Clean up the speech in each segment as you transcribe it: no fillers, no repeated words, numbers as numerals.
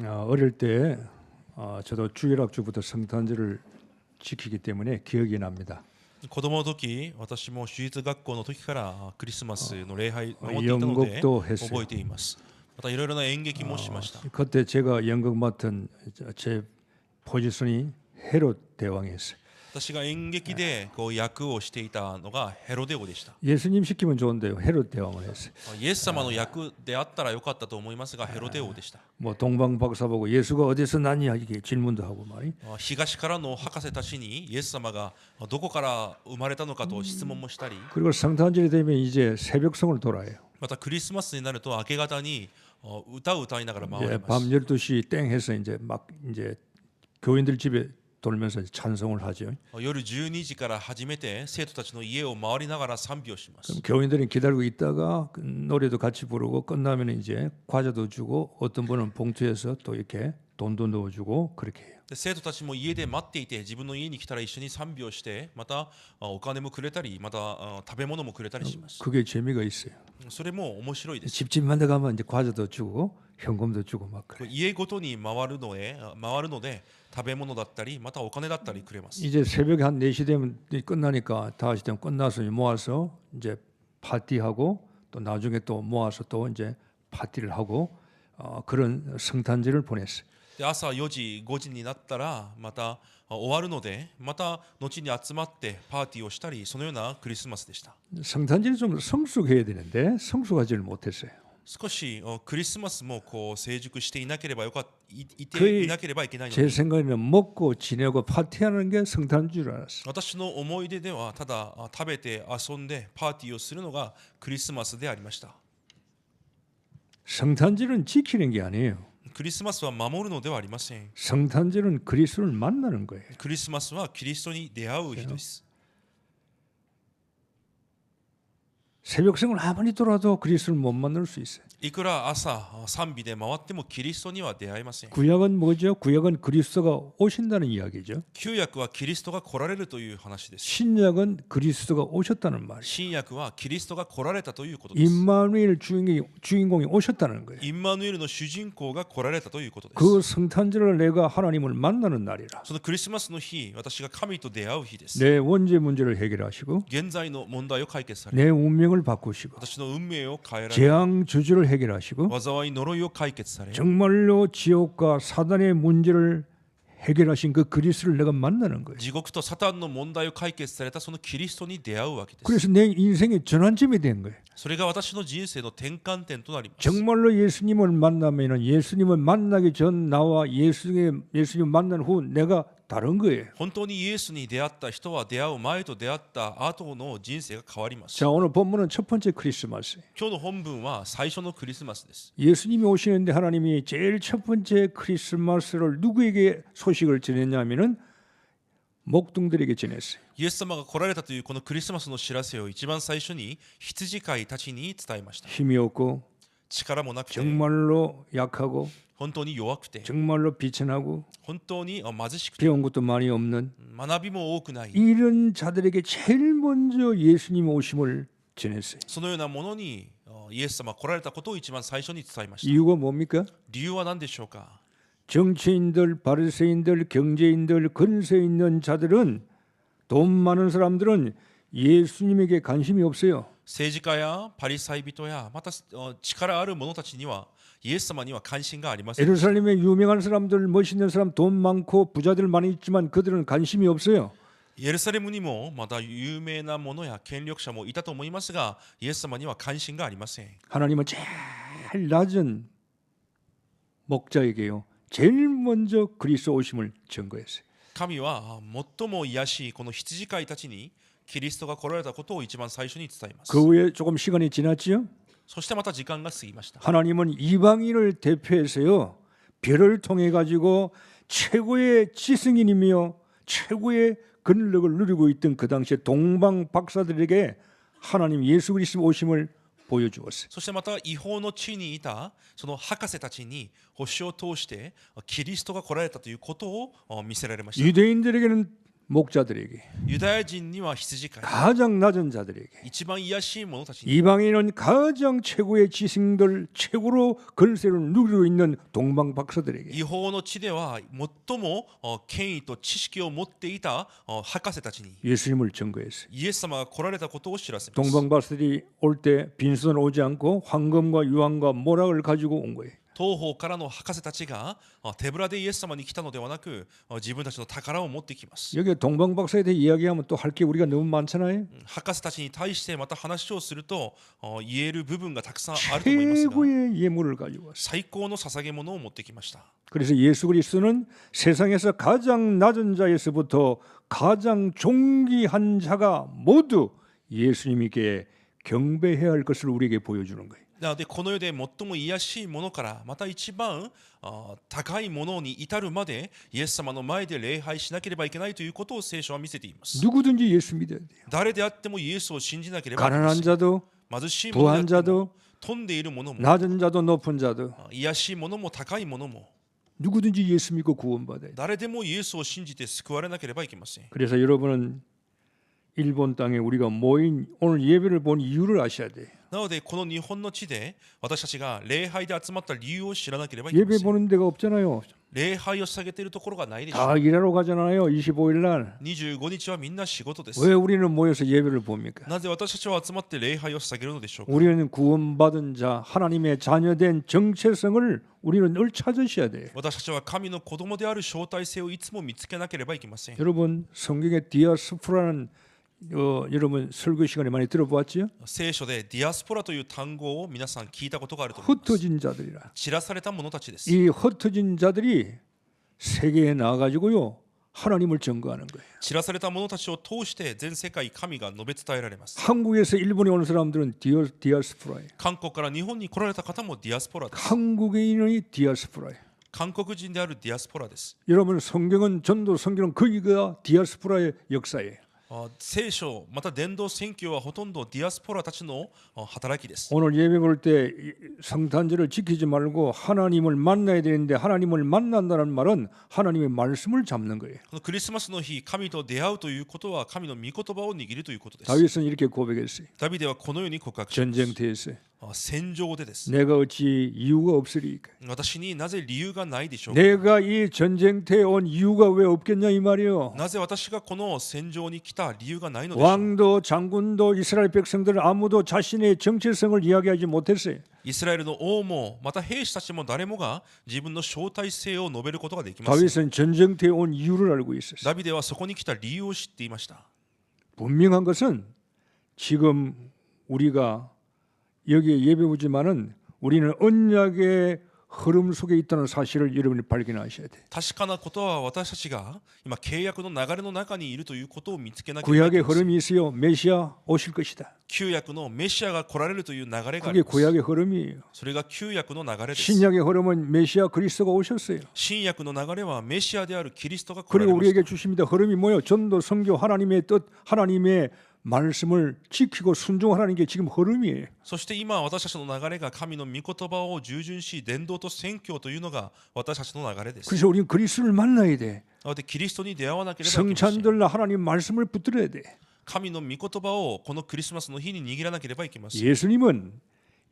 어릴 때 저도 주일학교부터 성탄절을 지키기 때문에 기억이 납니다. 子供の時、私も私立学校の時からクリスマスの礼拝を守っていたので 연극도 했어요. 覚えています。またいろいろな演劇もしました。 그때 제가 연극 맡은 제 포지션이 헤롯 대왕이었어요. 私が演劇で役をしていたのがヘロデ王でした。 예수님 시키면 좋은데요. 헤롯 대왕을 했어요. イエス様の役であったらよかったと思いますがヘロデ王でした。 뭐 동방박사 보고 예수가 어디서 났냐 이게 질문도 하고 말이. 東からの博士たちにイエス様がどこから生まれたのかと質問もしたり、 그리고 성탄절이 되면 이제 새벽성을 돌아요. またクリスマスになると明け方に歌を歌いながら回り 이제 ます。 밤 12시 땡 해서 이제 막 이제 교인들 집에 돌면서 찬송을 하죠. 夜12時から始めて生徒たちの家を回りながら賛美をします。 그럼 교인들이 기다리고 있다가 노래도 같이 부르고 끝나면 이제 과자도 주고 어떤 분은 봉투에서 또 이렇게 돈도 넣어주고 그렇게 해요. で生徒たちも家で待っていて自分の家に来たら一緒に賛美をしてまたお金もくれたりまた食べ物もくれたりします。 그게 재미가 있어요. それも面白いです。 집집마다 가면 이제 과자도 주고 현금도 주고 막 그래. 家ごとに回るので食べ物だったりまたお金だったりくれます。 이제 새벽에 한 4시 되면 끝나니까 5시 되면 끝나서 모아서 이제 파티하고 또 나중에 또 모아서 또 이제 파티를 하고 그런 성탄절을 보냈어요. で朝4時5時になったらまた終わるのでまた後に集まってパーティーをしたりそのようなクリスマスでした。 성탄절이 좀 성숙해야 되는데 성숙하지를 못했어요. 少しクリスマスも成熟していなければいけないの 제 で 생각에는 먹고 지내고 파티하는 게 성탄인 줄 알았어요. 私の思い出ではただ食べて遊んでパーティーをするのがクリスマスでありました。 성탄절은 지키는 게 아니에요. クリスマスは守るのではありません。 성탄절은 그리스도를 만나는 거예요. クリスマスはキリストに出会う日です。 새벽성을 아무리 돌아도 그리스도를 못 만날 수 있어요. いくら朝賛美で回ってもキリストには出会えません。 구약은 뭐죠? 구약은 그리스도가 오신다는 이야기죠. 旧約はキリストが来られるという話です。 신약은 그리스도가 오셨다는 말이에요. 新約はキリストが来られたということです。 임마누엘 주인공이 오셨다는 거예요. インマヌエルの主人公が来られたということです。 그 성탄절을 내가 하나님을 만나는 날이라. そのクリスマスの日、私が神と出会う日です。 내 원죄 문제를 해결하시고 現在の問題を解決され、 내 운명을 바꾸시고 私の運命を変えられ、 재앙 저주를 해결하시고 災い呪いを解決され、 정말로 지옥과 사단의 문제를 해결하신 그 그리스도를 내가 만나는 거예요. 地獄とサタンの問題を解決されたそのキリストに出会うわけです。 그래서 내 인생의 전환점이 된 거예요. それが私の人生の転換点となります。 정말로 예수님을 만나면은 예수님을 만나기 전 나와 예수님 만난 후 내가 다른 거예요. 本当にイエスに出会った人は出会う前と出会った後の人生が変わります。 자, 오늘 본문은 첫 번째 크리스마스. 今日の本文は最初のクリスマスです。 예수님이 오시는데 하나님이 제일 첫 번째 크리스마스를 누구에게 소식을 전했냐면은 목동들에게 전했어요. イエス様が来られたというこのクリスマスの知らせを一番最初に羊飼いたちに伝えました。 힘이 없고 力もなくて、 정말로 약하고 本当に弱くて、 정말로 비천하고 本当に貧しくて、 배운 것도 많이 없는 学びも多くない、 이런 자들에게 제일 먼저 예수님 오심을 전했어요. そのようなものにイエス様が来られたことを一番最初に伝えました。 이유가 뭡니까? 理由は何でしょうか。 정치인들, 바리새인들, 경제인들, 근세 있는 자들은 돈 많은 사람들은 예수님에게 관심이 없어요. 政治家やパリサイ人やまた力ある者たちにはイエス様には関心がありません。 예루살렘에 유명한 사람들, 멋있는 사람, 돈 많고 부자들 많이 있지만 그들은 관심이 없어요. エルサレムにもまた有名な者や権力者もいたと思いますが、イエス様には関心がありません。 하나님은 제일 낮은 목자에게요. 제일 먼저 그리스도 오심을 전거했어요. 神は最も卑しいこの羊飼いたちにキリストが来られたことを一番最初に伝えます。 그 후에 조금 시간이 지났지요. そしてまた時間が過ぎました。 하나님은 이방인을 대표해서요. 별을 통해 가지고 최고의 지성인이며 최고의 권력을 누리고 있던 그 당시에 동방 박사들에게 하나님 예수 그리스도 오심을 보여주었어요. そしてまた違法の地にいたその博士たちに星を通してキリストが来られたということを見せられました。 유대인들에게는 목자들에게, ユダヤ人には羊飼い、 가장 낮은 자들에게, 一番卑しい者たちに、 이방인은 가장 최고의 지식들, 최고로 권세를 누리고 있는 동방박사들에게, 違法の地では最も権威と知識を持っていた博士たちに 예수님을 증거했어요. イエス様が来られたことを知らせます。 동방박사들이 올 때 빈손 오지 않고 황금과 유황과 모락을 가지고 온 거예요. 東方からの博士たちが手ぶらでイエス様に来たのではなく自分たちの宝を持ってきます。 여기 동방박사에 대해 이야기하면 또 할 게 우리가 너무 많잖아요. 博士たちに対してまた話をすると言える部分がたくさんあると思いますが、 최고의 예물을 가지고 왔어요. 最高の捧げ物を持ってきました。 그래서 예수 그리스도는 세상에서 가장 낮은 자에서부터 가장 존귀한 자가 모두 예수님께 경배해야 할 것을 우리에게 보여주는 거예요. なのでこの世で最も卑しいものからまた一番高いものに至るまでイエス様の前で礼拝しなければいけないということを聖書は見せています。 누구든지 예수 믿어야 돼요. 誰であってもイエスを信じなければいけま 가난한 せん。 자도 貧しい者であ 부한 っても 자도 富んでいる者も 낮은 자도 높은 자도 卑しい者も高い者も 누구든지 예수 믿고 구원받아야 돼요. 誰でもイエスを信じて救われなければいけません。 그래서 여러분은 일본 땅에 우리가 모인 오늘 예배를 본 이유를 아셔야 돼요. なのでこの日本の地で私たちが礼拝で集まった理由を知らなければいけま 예배 せん。 보는 데가 없잖아요. 礼拝を捧げているところがないでしょう。 다 일하러 가잖아요. 25일 날. 25日はみんな仕事です。 왜 우리는 모여서 예배를 봅니까? なぜ私たちは集まって礼拝を捧げるのでしょうか。 우리는 구원받은 자, 하나님의 자녀된 정체성을 우리는 늘 찾으셔야 돼요. 私たちは神の子供である招待性をいつも見つけなければいけません。 여러분 성경의 디아스포라는 여러분 설교 시간에 많이 들어보았지요? 聖書でディアスポラという単語を皆さん聞いたことがあると思います。 흩어진 자들이라. 散らされた者たちです。 이 흩어진 자들이 세계에 나가가지고요 하나님을 증거하는 거예요. 散らされた者たちを通して全世界神が述べ伝えられます。 한국에서 일본에 오는 사람들은 디아스포라예요. 韓国から日本に来られた方もディアスポラです。 한국인의 디아스포라예요. 韓国人であるディアスポラです。 여러분 성경은 전도 성경은 거기가 디아스포라의 역사예요. 聖書また伝道宣教はほとんどディアスポラたちの働きです。 오늘 예배 볼 때 성탄절을 지키지 말고 하나님을 만나야 되는데 하나님을 만난다는 말은 하나님의 말씀을 잡는 거예요. このクリスマスの日、神と出会うということは神の御言葉を握るということです。 다윗은 이렇게 고백했어요. ダビデはこのように告白します。 전쟁터에서 戦場でです。 내가 어찌 이유가 없으리까? 私になぜ理由がないでしょうか。 내가 이 전쟁터에 온 이유가 왜 없겠냐 이 말이요. なぜ私がこの戦場に来た理由がないのでしょう。 왕도 장군도 이스라엘 백성들은 아무도 자신의 정체성을 이야기하지 못했어요. イスラエルの王もまた兵士たちも誰もが自分の招待性を述べることができません。 다윗은 전쟁터에 온 이유를 알고 있었어요. ダビデはそこに来た理由を知っていました。 분명한 것은 지금 우리가 여기에 예배 오지만은 우리는 언약의 흐름 속에 있다는 사실을 여러분이 발견하셔야 돼요. 確かなことは私たちが今契約の流れの中にいるということを見つけなければいけ 구약의 ません。 흐름이 있어요. 메시아 오실 것이다. 旧約のメシアが来られるという流れがあ 그게 ります。 구약의 흐름이에요. それが旧約の流れです。 신약의 흐름은 메시아 그리스도가 오셨어요. 新約の流れはメシアであるキリストが来られ 그리고 ました。 우리에게 주십니다. 흐름이 뭐예요? 전도, 선교, 하나님의 뜻, 하나님의 말씀을 지키고 순종하라는 게 지금 흐름이에요. そして今私たちの流れが神の御言葉を従順し伝道と宣教というのが私たちの流れです。 그래서 우리는 그리스도를 만나야 돼. なのでキリストに出会わなければいけません。 성찬들나 하나님 말씀을 붙들어야 돼. 神の御言葉をこのクリスマスの日に握らなければいけません。 예수님은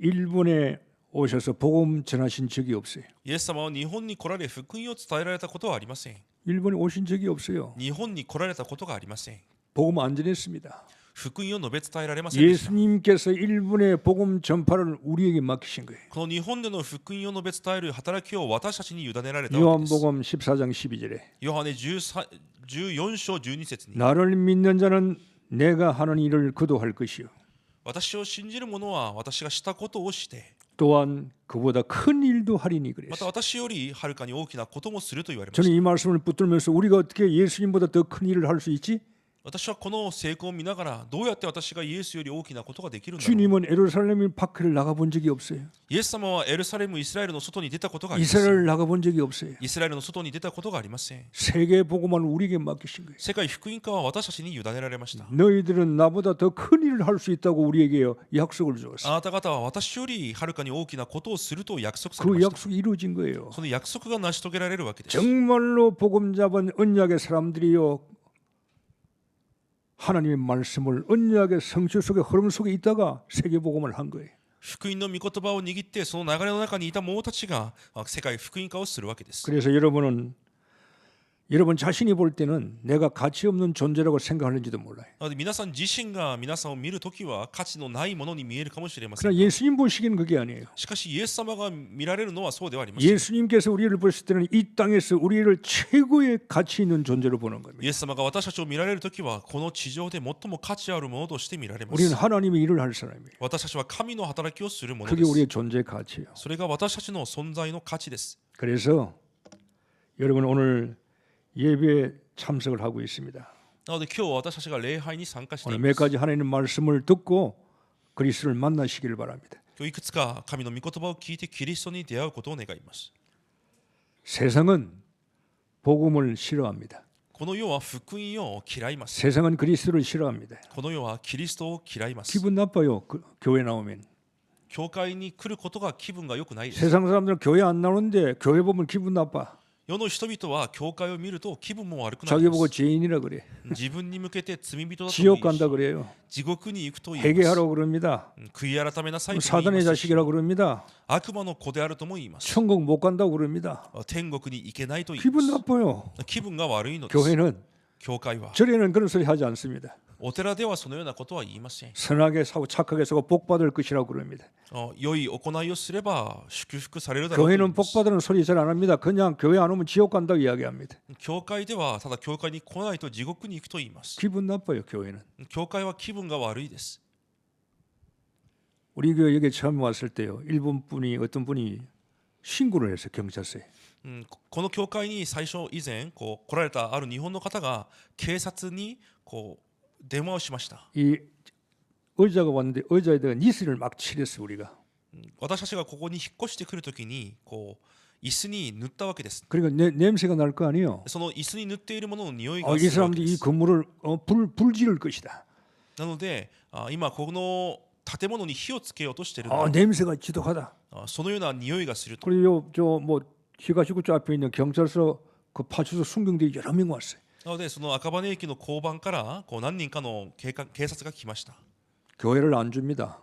일본에 오셔서 복음 전하신 적이 없어요. イエス様は日本に来られ福音を伝えられたことはありません。 일본에 오신 적이 없어요. 日本に来られたことがありません。 복음 안 전했습니다. 福音を述べ伝えられませんでした。 예수님께서 일본의 복음 전파를 우리에게 맡기신 거예요. この日本での福音を述べ伝える働きを私たちに委ねられたわけです。 요한복음 14장 12절에 ヨハネ14章12節に 나를 믿는 자는 내가 하는 일을 그도 할 것이요 私を信じる者は私がしたことをして 또한 그보다 큰 일도 하리니 また 그랬어요. 私よりはるかに大きなこともすると言われまし 저는 た。 이 말씀을 붙들면서 우리가 어떻게 예수님보다 더 큰 일을 할 수 있지? 私はこの成功を見ながらどうやって私がイエスより大きなことができるんだろう。 주님은 예루살렘 밖을 나가본 적이 없어요. イエス様はエルサレム、イスラエルの外に出たことがありません。 이스라엘 나가본 적이 없어요. イスラエルの外に出たことがありません。 세계 복음을 우리에게 맡기신 거예요. 世界福音化は私たちに委ねられました。 너희들은 나보다 더 큰 일을 할 수 있다고 우리에게 약속을 あ 주었어요. なた方は私よりはるかに大きなことをすると約束され 그 ました。 약속이 이루어진 거예요. その約束が成し遂げられるわけです。 정말로 복음 잡은 언약의 사람들이요 하나님의 말씀을 언약의 성취 속에 흐름 속에 있다가 세계복음을 한 거예요. 福音の御言葉を握ってその流れの中にいた者たちが世界福音化をするわけです。 그래서 여러분 자신이 볼 때는 내가 가치 없는 존재라고 생각하는지도 몰라요. なので皆さん自身が皆さんを見るときは価値のないものに見えるかもしれませ 그러나 ん。 예수님 보시기에는 그게 아니에요. しかしイエス様が見られるのはそうではありません。 예수님께서 우리를 보실 때는 이 땅에서 우리를 최고의 가치 있는 존재로 보는 겁니다. イエス様が私たちを見られるときはこの地上で最も価値あるものとして見られま 우리는 す。 하나님의 일을 할 사람이에요. 私たちは神の働きをするもの 그게 です。 우리의 존재의 가치예요. それが私たちの存在の価値です。 그래서 여러분 오늘 예배에 참석을 하고 있습니다. なので今日私たちが礼拝に参加してい 오늘 ま 몇 す。 가지 하나님의 말씀을 듣고 그리스도를 만나시기를 바랍니다. 今日いくつか神の御言葉を聞いてキリストに出会うことを願います。 세상은 복음을 싫어합니다. この世は福音を嫌います。 세상은 그리스도를 싫어합니다. この世はキリストを嫌います。 기분 나빠요. 교회 나오면. 教会に来ることが気分が良くないです。 세상 사람들은 교회 안 나오는데 교회 보면 기분 나빠. 世の人々は教会を見ると気分も悪くな 자기 り 보고 ます。 죄인이라 그래. 自分に向けて罪人だと 지옥 言い 간다 그래요. 地獄に行くと言います。 회개하라고 그럽니다. 悔い改めなさいと言い 사단의 ますし 자식이라고 그럽니다. 悪魔の子であるとも言います。 천국 못 간다고 그럽니다. 天国に行けないと言い 기분 ます。 나빠요. 気分が悪いのです。 교회는 教会は 절에는 그런 소리 하지 않습니다. お寺ではそのようなことは言いません。 선하게 사고 착하게 사고 복 받을 것이라고 그럽니다. 良い行いをすれば祝福されるだろうと言い 교회는 ま 복 す。 받으는 소리 잘 안 합니다. 그냥 교회 안 오면 지옥 간다고 이야기합니다. 教会ではただ教会に来ないと地獄に行くと言います。 기분 나빠요. 교회는. 教会は気分が悪いです。 우리 교회 여기 처음 왔을 때요. 일본 분이 어떤 분이 신고를 했어요. 경찰서에. この教会に最初以前来られたある日本の方が警察に電話をしました。 이 의자가 왔는데 의자에다가 니스를 막 칠했어요. 우리가. 私たちがここに引っ越してくるときに椅子に塗ったわけです。 그러니까 냄새가 날 거 아니에요. その椅子に塗っているものの匂いが 이 するわけ 사람들이 で 이 す。 건물을 불지를 것이다. なので今この建物に火をつけようとしている 냄새가 지독하다. そのような匂いがすると。 그리고 저뭐 히가시구치 앞에 있는 경찰서 그 파출소 순경들이 여러 명 왔어요. なのでその赤羽駅の交番から何人かの警察が来ました。 교회를 안 줍니다.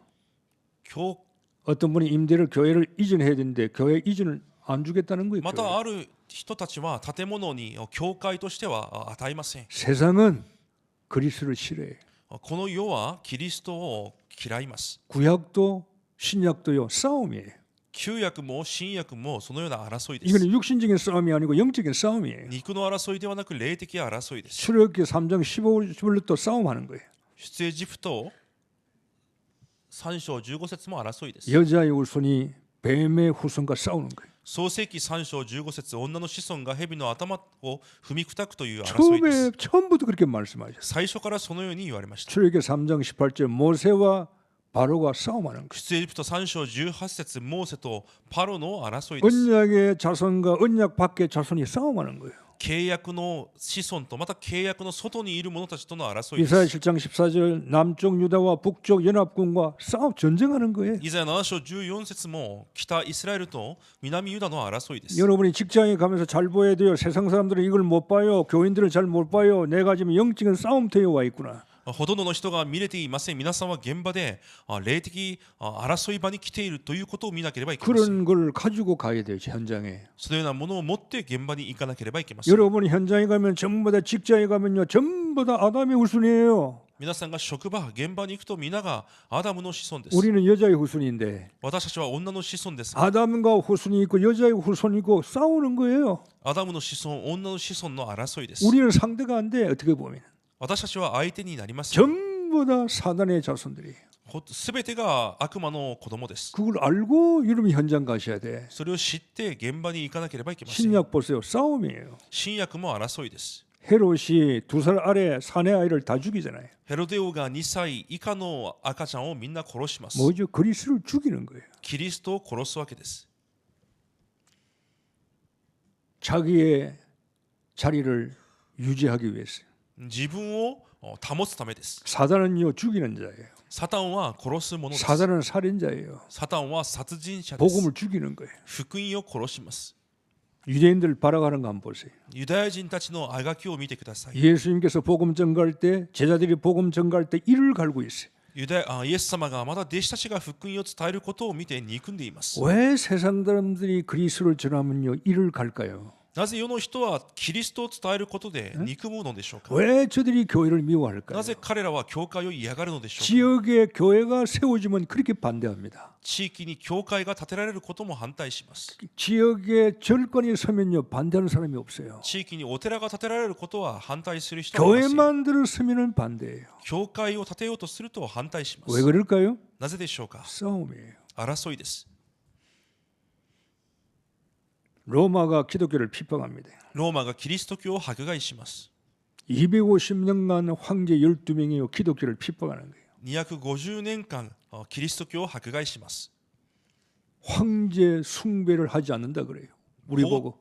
教 어떤 분이 임대를 교회를 이전해야 되는데 교회 이전을 안 주겠다는 거예요. ま 교회. たある人たちは建物に教会としては与えません。 세상은 그리스도를 싫어해요. この世はキリストを嫌います。 구약도 신약도요 싸움이에요. 旧約も新約もそのような争いです。 이거는 육신적인 싸움이 아니고 영적인 싸움이에요. 肉の争いではなく霊的争いです。 출애굽기 3장 15절부터 싸움하는 거예요. 出エジプト3章15節も争いです。 여자의 후손이 뱀의 후손과 싸우는 거예요. 創世記3章15節女の子孫が蛇の頭を踏み砕くという争いです。 처음부터 그렇게 말씀하셨어요. 最初からそのように言われました。 출애굽기 3장 18절 모세와 바로가 싸움하는 거예요. 出エジプト3章18節モーセとパロの争いです。 언약의 자손과 언약 밖의 자손이 싸움하는 거예요. 契約の子孫とまた契約の外にいる者たちとの争いで 이사야 す。 7장 14절 남쪽 유다와 북쪽 연합군과 싸움 전쟁하는 거예요. イザヤ7章14節も北イスラエルと南ユダの争いです。 여러분이 직장에 가면서 잘 보여야 돼요. 세상 사람들은 이걸 못 봐요. 교인들은 잘 못 봐요. 내가 지금 영적인 싸움터에 와 있구나. ほとんどの人が見れていません。皆さんは現場で霊的争い場に来ているということを見なければいけません。 그런 걸 가지고 가야 돼요. 현장에. そのようなものを持って現場に行かなければいけません。 여러분이 현장에 가면 전부 다 직장에 가면요. 전부 다 아담의 후손이에요. 皆さんが職場、現場に行くと皆がアダムの子孫です。 우리는 여자의 후손인데 私たちは女の子孫です。 아담과 후손이 있고 여자의 후손이 있고 싸우는 거예요. アダムの子孫、女の子孫の争いです。 우리는 상대가 안 돼. 어떻게 보면 私たちは相手になります。 전부 다 사단의 자손들이에요. すべてが悪魔の子供です。 그걸 알고 여러분이 현장 가셔야 돼. それを知って現場に行かなければいけません。 신약 보세요. 싸움이에요. 新約も争いです。 헤롯이 2살 아래 사내 아이를 다 죽이잖아요. ヘロデ王が2歳以下の赤ちゃんをみんな殺します。 뭐죠? 그리스도를 죽이는 거예요. キリストを殺すわけです。 자기의 자리를 유지하기 위해서. 自分を保つためです。 사단은요 죽이는 자예요. サタンは殺すものです。 사단은 살인자예요. サタンは殺人者です。 복음을 죽이는 거예요. 福音を殺します。 유대인들 발악하는 거 한번 보세요. ユダヤ人たちのあがきを見てください。 예수님께서 복음 전가할 때 제자들이 복음 전가할 때 이를 갈고 있어요. イエス様がまた弟子たちが福音を伝えることを見て憎んでいます。 왜 세상 사람들이 그리스도를 전하면요 이를 갈까요? なぜ世の人はキリストを伝えることで憎むのでしょうか。 왜 저들이 교회를 미워할까요? なぜ彼らは教会を嫌がるのでしょうか。 지역에 교회가 세워지면 그렇게 반대합니다. 地域に教会が建てられることも反対します。 지역에 절권이 서면요 반대하는 사람이 없어요. 地域にお寺が建てられることは反対する人はいません。 교회만 들었으면 반대예요. 教会を建てようとすると反対しま 왜 す。 그럴까요? なぜでしょうか。 싸움이에요. 争いです。 로마가 기독교를 핍박합니다. ローマがキリスト教を迫害します。 250년간 황제 12명이 기독교를 핍박하는 거예요. 250年間キリスト教を迫害します。 황제 숭배를 하지 않는다 그래요. 우리 보고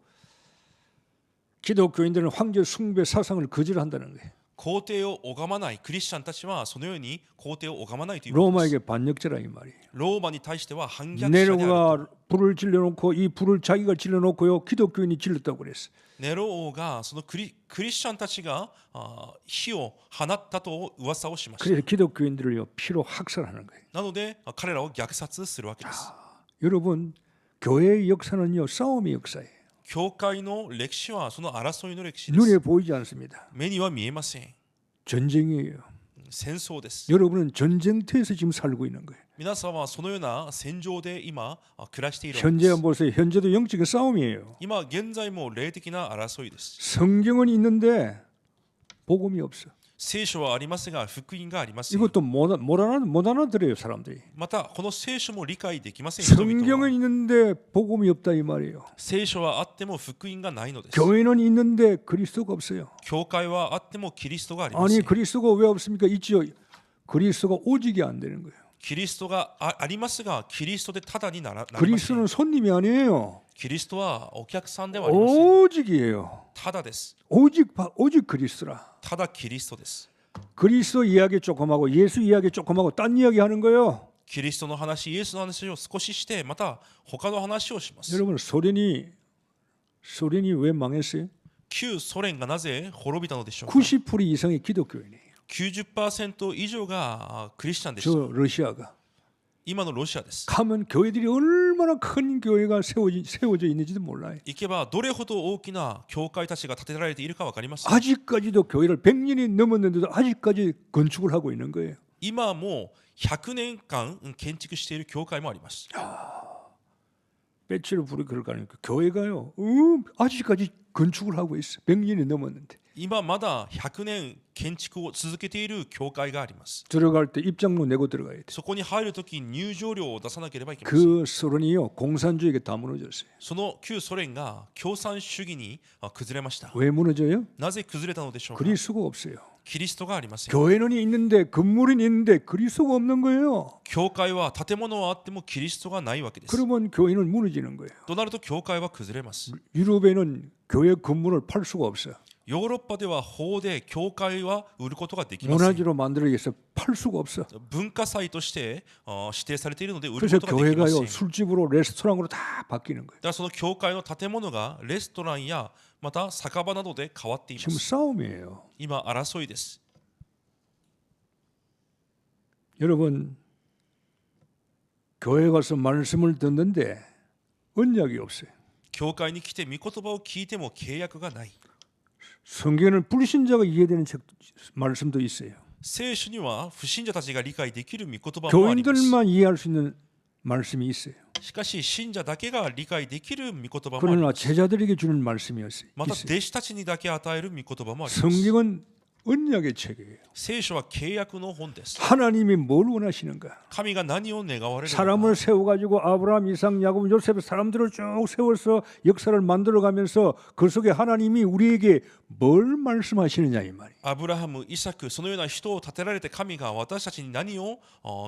기독교인들은 황제 숭배 사상을 거절한다는 거예요. 皇帝を拝まないクリスチャンたちはそのように皇帝を拝まないということです。 로마에게 반역죄라 이 말이에요. ローマに対しては反逆者であると。 네로가 불을 질러놓고 이 불을 자기가 질러놓고요 기독교인이 질렀다고 그랬어요. ネロ王がそのクリスチャンたちが火を放ったと噂をしました。 그래서 기독교인들을요 피로 학살하는 거예요. なので彼らを虐殺するわけです。 여러분 교회의 역사는요 싸움의 역사예요. 教会の歴史はその争いの歴史で 눈에 す。 보이지 않습니다. 目には見えません。 전쟁이에요. 戦争です。 여러분은 전쟁터에서 지금 살고 있는 거예요. 皆さんはそのような戦場で今暮らしているわけ 현재 です。 보세요. 현재도 영적인 싸움이에요. 今現在も霊的な争いです。 성경은 있는데 복음이 없어. 聖書はありますが福音がありません。 이것도 못 알아들어요 사람들이. またこの聖書も理解できません。人々 성경은 は 있는데 복음이 없다 이 말이에요. 聖書はあっても福音がないのです。 교회는 있는데 그리스도가 없어요. 教会はあってもキリストがありませ 아니 ん。 그리스도가 왜 없습니까? 있죠. 그리스도가 오직이 안 되는 거예요. キリストがありますがキリストでただになりません。 그리스도는 손님이 아니에요. キリストはお客さんではありません。 오직이에요. ただです。 오직 그리스도라. ただキリストです。 그리스도 이야기 조금 하고 예수 이야기 조금 하고 딴 이야기 하는 거예요. キリストの話、イエスの話を少ししてまた他の話をします。 여러분 소련이 왜 망했어요? 旧ソ連がなぜ滅びたのでしょうか。 90% 이상의 기독교인이에요. 90%以上がクリスチャンでした。 저 러시아가 今のロシアです。 가면 교회들이 얼마나 큰 교회가 세워져 있는지도 몰라요. 行けばどれほど大きな教会たちが建てられているか分かります。 아직까지도 교회를 100년이 넘었는데도 아직까지 건축을 하고 있는 거예요. 今も100年間建築している教会もあります。 배치를 부르기를 가니까 교회가요. 아직까지 건축을 하고 있어. 100년이 넘었는데. 今まだ100年建築を続けている教会があります。 들어갈 때 입장료 내고 들어가야 돼. そこに入るとき入場料を出さなければいけません。 그 소련이요 공산주의에 다 무너졌어요. その旧ソ連が共産主義に崩れました。 왜 무너져요? なぜ崩れたのでしょうか。 그리스도가 없어요. キリストがありません。 교회는 있는데 건물은 있는데 그리스도가 없는 거예요. 教会は建物はあってもキリストがないわけです。 그러면 교회는 무너지는 거예요. となると教会は崩れます。 유럽에는 교회 건물을 팔 수가 없어요. ヨーロッパでは法で教会は売ることができません。 문화재로 만들어져 있어 팔 수가 없어. 文化財として指定されているので売る 그래서 ことができません。 교회가요 술집으로 레스토랑으로 다 바뀌는 거예요. だからその教会の建物がレストランやまた酒場などで変わっていま 지금 す。 싸움이에요. 今争いです。 여러분 교회 가서 말씀을 듣는데 언약이 없어요. 教会に来て御言葉を聞いても契約がない。 성경은 불신자가 이해되는 말씀도 있어요. 聖書には不信者たちが理解できる御言葉もあります。 교인들만 이해할 수 있는 말씀이 있어요. しかし信者だけが理解できる御言葉もあり 그러나 ます。 제자들에게 주는 말씀이었어요. また弟子たちにだけ与える御言葉もあります。 성경은 언약의 책이에요. 聖書は契約の本です。 하나님이 뭘 원하시는가? 神が何を願われるのか。 사람을 세워가지고 아브라함, 이삭, 야곱, 요셉 사람들을 쭉 세워서 역사를 만들어가면서 그 속에 하나님이 우리에게 뭘 말씀하시느냐 이 말이에요. アブラハム、イサク、そのような人を立てられて神が私たちに何を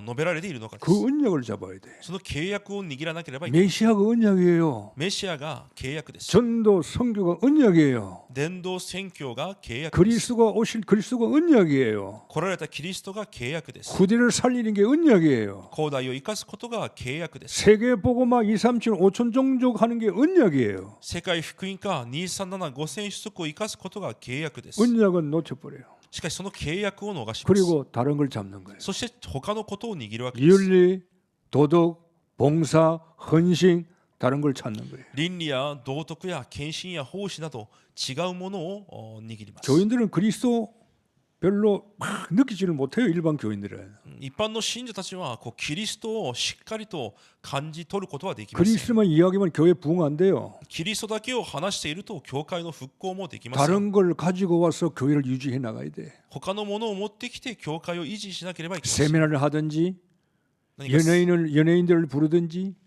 述べられているのかです。 그 언약을 잡아야 돼. その契約を握らなければいけない。 메시아가 언약이에요. メシアが契約です。 전도 선교가 언약이에요. 伝道宣教が契約です。 그리스도가 오실 오실 그리스도가 언약이에요. 来られたキリストが契約です。 후대를 살리는 게 언약이에요. 後代を生かすことが契約です。 세계 복음화 2, 3, 7, 5천 종족 하는 게 언약이에요. 世界福音化237 5000出国を生かすことが契約です。 언약은 놓쳐버려요. しかしその契約を逃します。 그리고 다른 걸 잡는 거예요. そして他のことを握るわけです。 윤리, 도덕, 봉사, 헌신 다른 걸 찾는 거예요. 倫理や道徳や献身や奉仕など違うものを握ります。 교인들은 그리스도 별로 막 느끼지를 못해요. 일반 교인들은. 一般の信者たちはキリストをしっかりと感じ取ることはできません。 그리스도만 이야기하면 교회 부흥 안 돼요. キリストだけを話していると教会の復興もできません。 다른 걸 가지고 와서 교회를 유지해 나가야 돼. 他のものを持ってきて教会を維持しなければいけません。 세미나를 하든지 何か 연예인들을 부르든지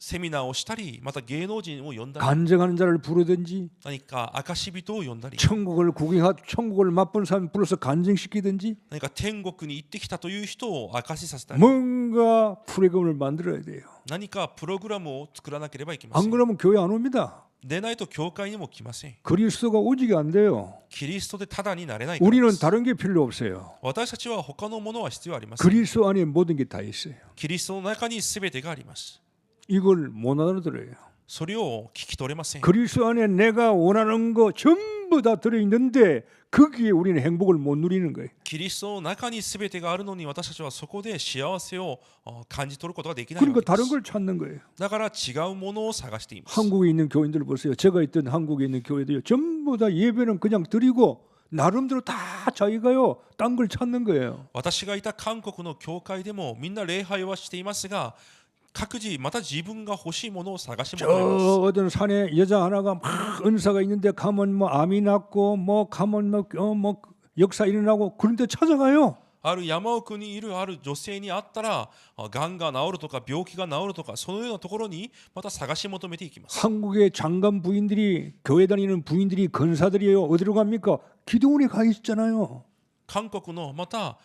セミナーをしたり、また芸能人を呼んだり、 간증하는 자를 부르든지 何か証人を呼んだり、 천국을 맛본 사람 불러서 간증시키든지 何か天国に行ってきたという人を証しさせたり、 뭔가 프로그램을 만들어야 돼요. 何かプログラムを作らなければいけま 안 せん。 그러면 교회 안 옵니다. でないと教会にも来ません。 그리스도가 오지게 안 돼요. キリストでただになれないからで 우리는 す。 다른 게 필요 없어요. 私たちは他のものは必要ありません。 그리스도 안에 모든 게 다 있어요. キリストの中に全てがあります。 이걸 못 알아들어요. それを聞き取れません。 그리스도 안에 내가 원하는 거 전부 다 들어있는데 거기에 우리는 행복을 못 누리는 거예요. キリストの中に全てがあるのに私たちはそこで幸せを感じ取ることができないわ 그러니까 けで 다른 す。 걸 찾는 거예요. だから違うものを探しています。 한국에 있는 교인들 보세요. 제가 있던 한국에 있는 교회도요. 전부 다 예배는 그냥 드리고 나름대로 다 자기가요. 딴 걸 찾는 거예요. 私がいた韓国の教会でもみんな礼拝はしていますが、各自また自分が欲しいものを探し 저 求めます。 어떤 산에 여자 하나가 막 은사가 있는데 가면 뭐 암이 낫고 뭐 가면 뭐 역사 일어나고 그런데 찾아가요. ある山奥にいるある女性に会ったら、がんが治るとか病気が治るとか、そのようなところにまた探し求めていきます。 한국의 장관 부인들이 교회 다니는 부인들이 건사들이에요. 어디로 갑니까? 기도원에 가 있잖아요. 韓国のまた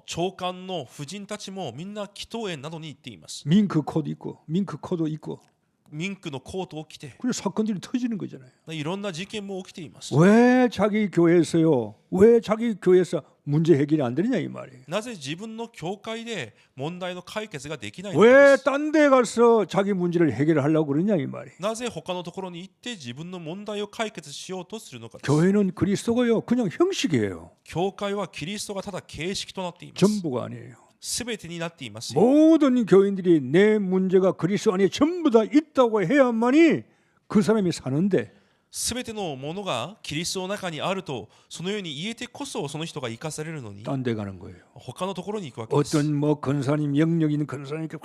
長官の婦人たちもみんな祈祷園などに行っています。 밍크 코도 있고 ミンクのコートを着て 그래서 사건들이 터지는 거잖아요. いろんな事件も起きています。 왜 자기 교회에서요? 왜 자기 교회에서 문제 해결이 안 되느냐 이 말이에요. なぜ自分の教会で問題の解決ができないのか 왜 です。 딴 데 가서 자기 문제를 해결하려고 그러냐 이 말이에요. なぜ他のところに行って自分の問題を解決しようとするのかです。 교회는 그리스도가요. 그냥 형식이에요. 教会はキリストがただ形式となっています。 전부가 아니에요. すべてになっています。 모든 교인들이 내 문제가 그리스도 안에 전부 다 있다고 해야만이 그 사람이 사는데 すべてのものがキリストの中にあるとそのように言えてこそその人が生かされるのに 딴 데 가는 거예요. 他のところに行くわけです。 어떤 뭐 건사님 영역 있는 건사님 이렇게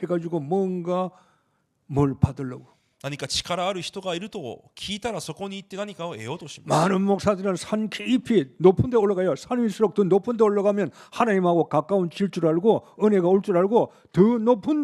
해가지고 뭔가 뭘 받으려고 何か力ある人がいると聞いたらそこに行って何かを得ようとします。 많은 목사들은 산 깊이 높은 데 올라가요. 산일수록 더 높은 데 올라가면 하나님하고 가까운 질 줄 알고 은혜가 올 줄 알고 더 높은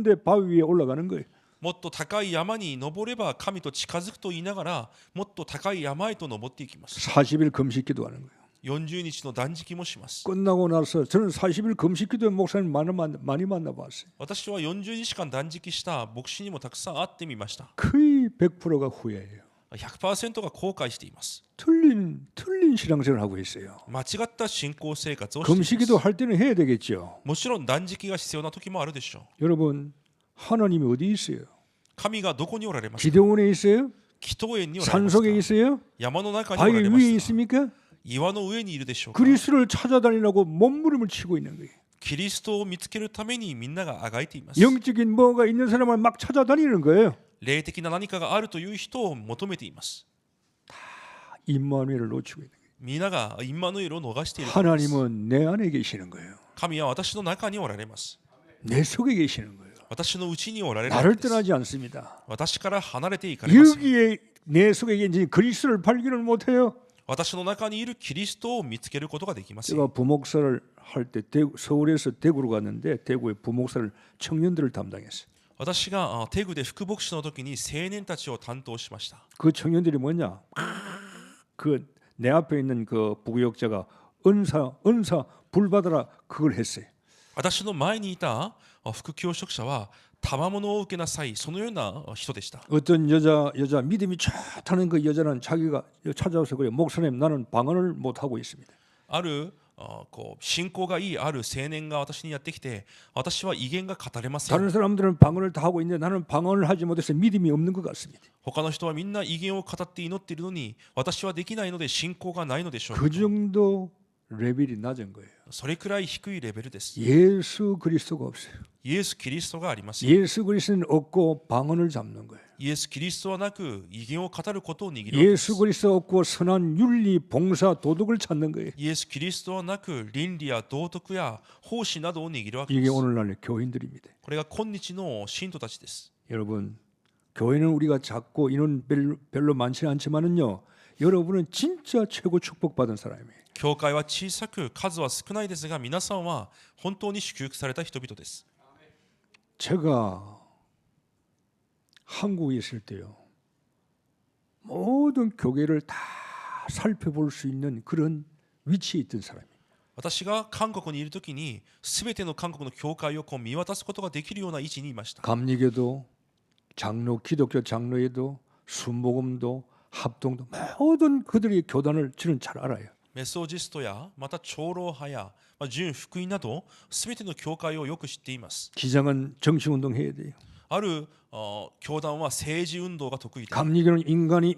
데 바위 위에 올라가는 거예요. もっと高い山に登れば神と近づくと言いながらもっと高い山へと登っていきます。 40일 금식 기도하는 거예요. 40日の断食もします。 끝나고 나서 저는 40일 금식 기도의 목사님 많이 만나봤어요. 私は40日間断食した牧師にもたくさん会ってみました。 거의 100%가 후회해요. 100% が後悔しています。 틀린 신앙생활을 하고 있어요. 間違った信仰生活をしてい 금식 ま 기도 す。 할 때는 해야 되겠죠. もちろん断食が必要な時もあるでしょう。 여러분 하나님이 어디 있어요? 神がどこにおられますか。 기도원에 있어요? 祈祷園におられま 산 すか。 속에 있어요? 山の中にお 바위 られ 위에 ますか。 있습니까? 岩の上にいるでしょうか。 그리스도를 찾아다니려고 몸부림을 치고 있는 거예요. キリストを見つけるためにみんながあがいています。 영적인 뭐가 있는 사람을 막 찾아다니는 거예요. 霊的な何かがあるという人を求めています。 임마누엘을 놓치고 있는 거예요. 皆がインマヌエルを逃しているからです。 하나님은 내 안에 계시는 거예요. 神は私の中におられます。 내 속에 계시는 거예요. 私のうちにおられるの 나를 です。 떠나지 않습니다. 私から離れていかれません。 여기에 내 속에 계신 그리스도를 발견을 못해요. 私の中にいるキリストを見つけることができません。 제가 부목사를 할 때 서울에서 대구로 갔는데 대구에 부목사를 청년들을 담당했어요. 私がテグで副牧師の時に青年たちを担当しました。 그 청년들이 뭐냐? 그 내 앞에 있는 그 부교역자가 은사 불 받아라 그걸 했어요. 私の前にいた副教職者は賜物を受けなさい、そのような人でした。 어떤 여자 믿음이 좋다는 그 여자는 자기가 찾아와서 그래, 목사님 나는 방언을 못 하고 있습니다. あるこう信仰がいいある青年が私にやってきて、私は威厳が語れません。 다른 사람들은 방언을 다 하고 있는데 나는 방언을 하지 못해서 믿음이 없는 것 같습니다. 他の人はみんな威厳を語って祈っているのに、私はできないので信仰がないのでしょう。 그 정도 레벨이 낮은 거예요. それくらい低いレベルです。 예수 그리스도가 없어요. イエス・キリストがありません。 예수 그리스도는 없고 방언을 잡는 거예요. イエス・キリストはなく威厳を語ることを握るわけです。 예수 그리스도 없고 선한 윤리, 봉사, 도덕을 찾는 거예요. イエス・キリストはなく倫理や道徳や奉仕などを握るわけで 이게 す。 오늘날의 교인들입니다. これが今日の信徒たちです。 여러분, 교회는 우리가 작고 인원 별로 많지 않지만은요, 여러분은 진짜 최고 축복받은 사람이에요. 教会は小さく数は少ないですが、皆さんは本当に祝福された人々です。 제가 한국에 있을 때요, 모든 교회를 다 살펴볼 수 있는 그런 위치에 있던 사람이에요. 私が韓国にいるときに、すべての韓国の教会を見渡すことができるような位置にいました。 감리교도, 장로, 기독교 장로회도, 순복음도, 합동도 모든 그들의 교단을 저는 잘 알아요. メソジストやまた長老派や純福音などすべての教会をよく知っています。 기장은 정치운동 해야 돼요. ある教団は政治運動が得意で、 감리교는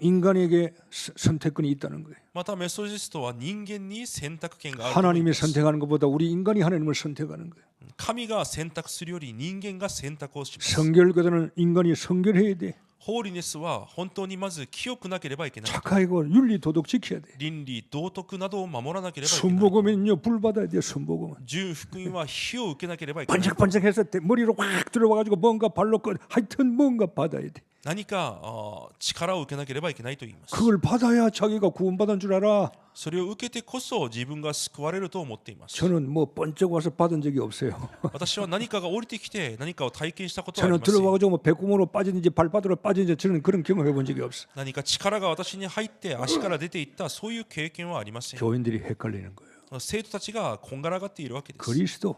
인간에게 선택권이 있다는 거예요. またメソジストは人間に選択権があるといい 하나님이 ます。 선택하는 것보다 우리 인간이 하나님을 선택하는 거예요. 神が選択するより人間が選択をします。 성결교단은 인간이 성결해야 돼. ホーリネスは本当にまず清くなければいけない。 착하고 윤리 도덕 지켜야 돼. 倫理道徳などを守らなければいけない。 순복음은요 불 받아야 돼. 순복음은 純福音は火を受けなければいけない。 번쩍번쩍해서 머리로 확 들어와가지고 뭔가 발로 하여튼 뭔가 받아야 돼. 何か力を受けなければいけないと言います。 그걸 받아야 자기가 구원받은 줄 알아. それを受けてこそ自分が救われると思っています。 저는 뭐 번쩍 와서 받은 적이 없어요. 私は何かが降りてきて何かを体験したことはあり 저는 ません。 들어와가지고 뭐 배구멍으로 빠지는지 발바닥으로 빠지는지 저는 그런 경험해 본 적이 없어. 何か力が私に入って足から出ていったそういう経験はありません。 교인들이 헷갈리는 거예요. 生徒たちがこんがらがっているわけです。 그리스도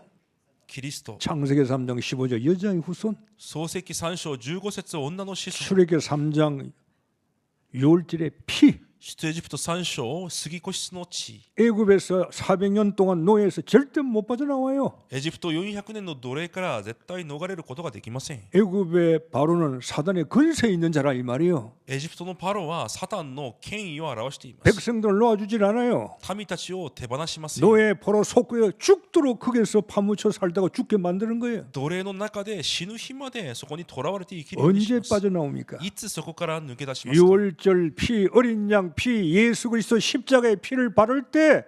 キリスト、 창세기 3장 15절 여자의 후손, 創世記3章15節女の子孫、 출애굽기 3장 6절의 피, 出エジプト3章杉越の地、 애굽에서 400년 동안 노예에서 절대 못 빠져나와요. エジプト400年の奴隷から絶対逃れることができません。 애굽의 바로는 사단의 근세에 있는 자라 이 말이요. エジプトのパロはサタンの権威を表しています。 백성들을 놓아주질 않아요. 民たちを手放しません。 노예 포로 속구에 죽도록 거기서 파묻혀 살다가 죽게 만드는 거예요. 奴隷の中で死ぬ日までそこに囚われて生きるようにし 언제 ます。 빠져나옵니까? いつそこから抜け出しますか。 유월절 피, 어린 양 피, 예수 그리스도 십자가의 피를 바를 때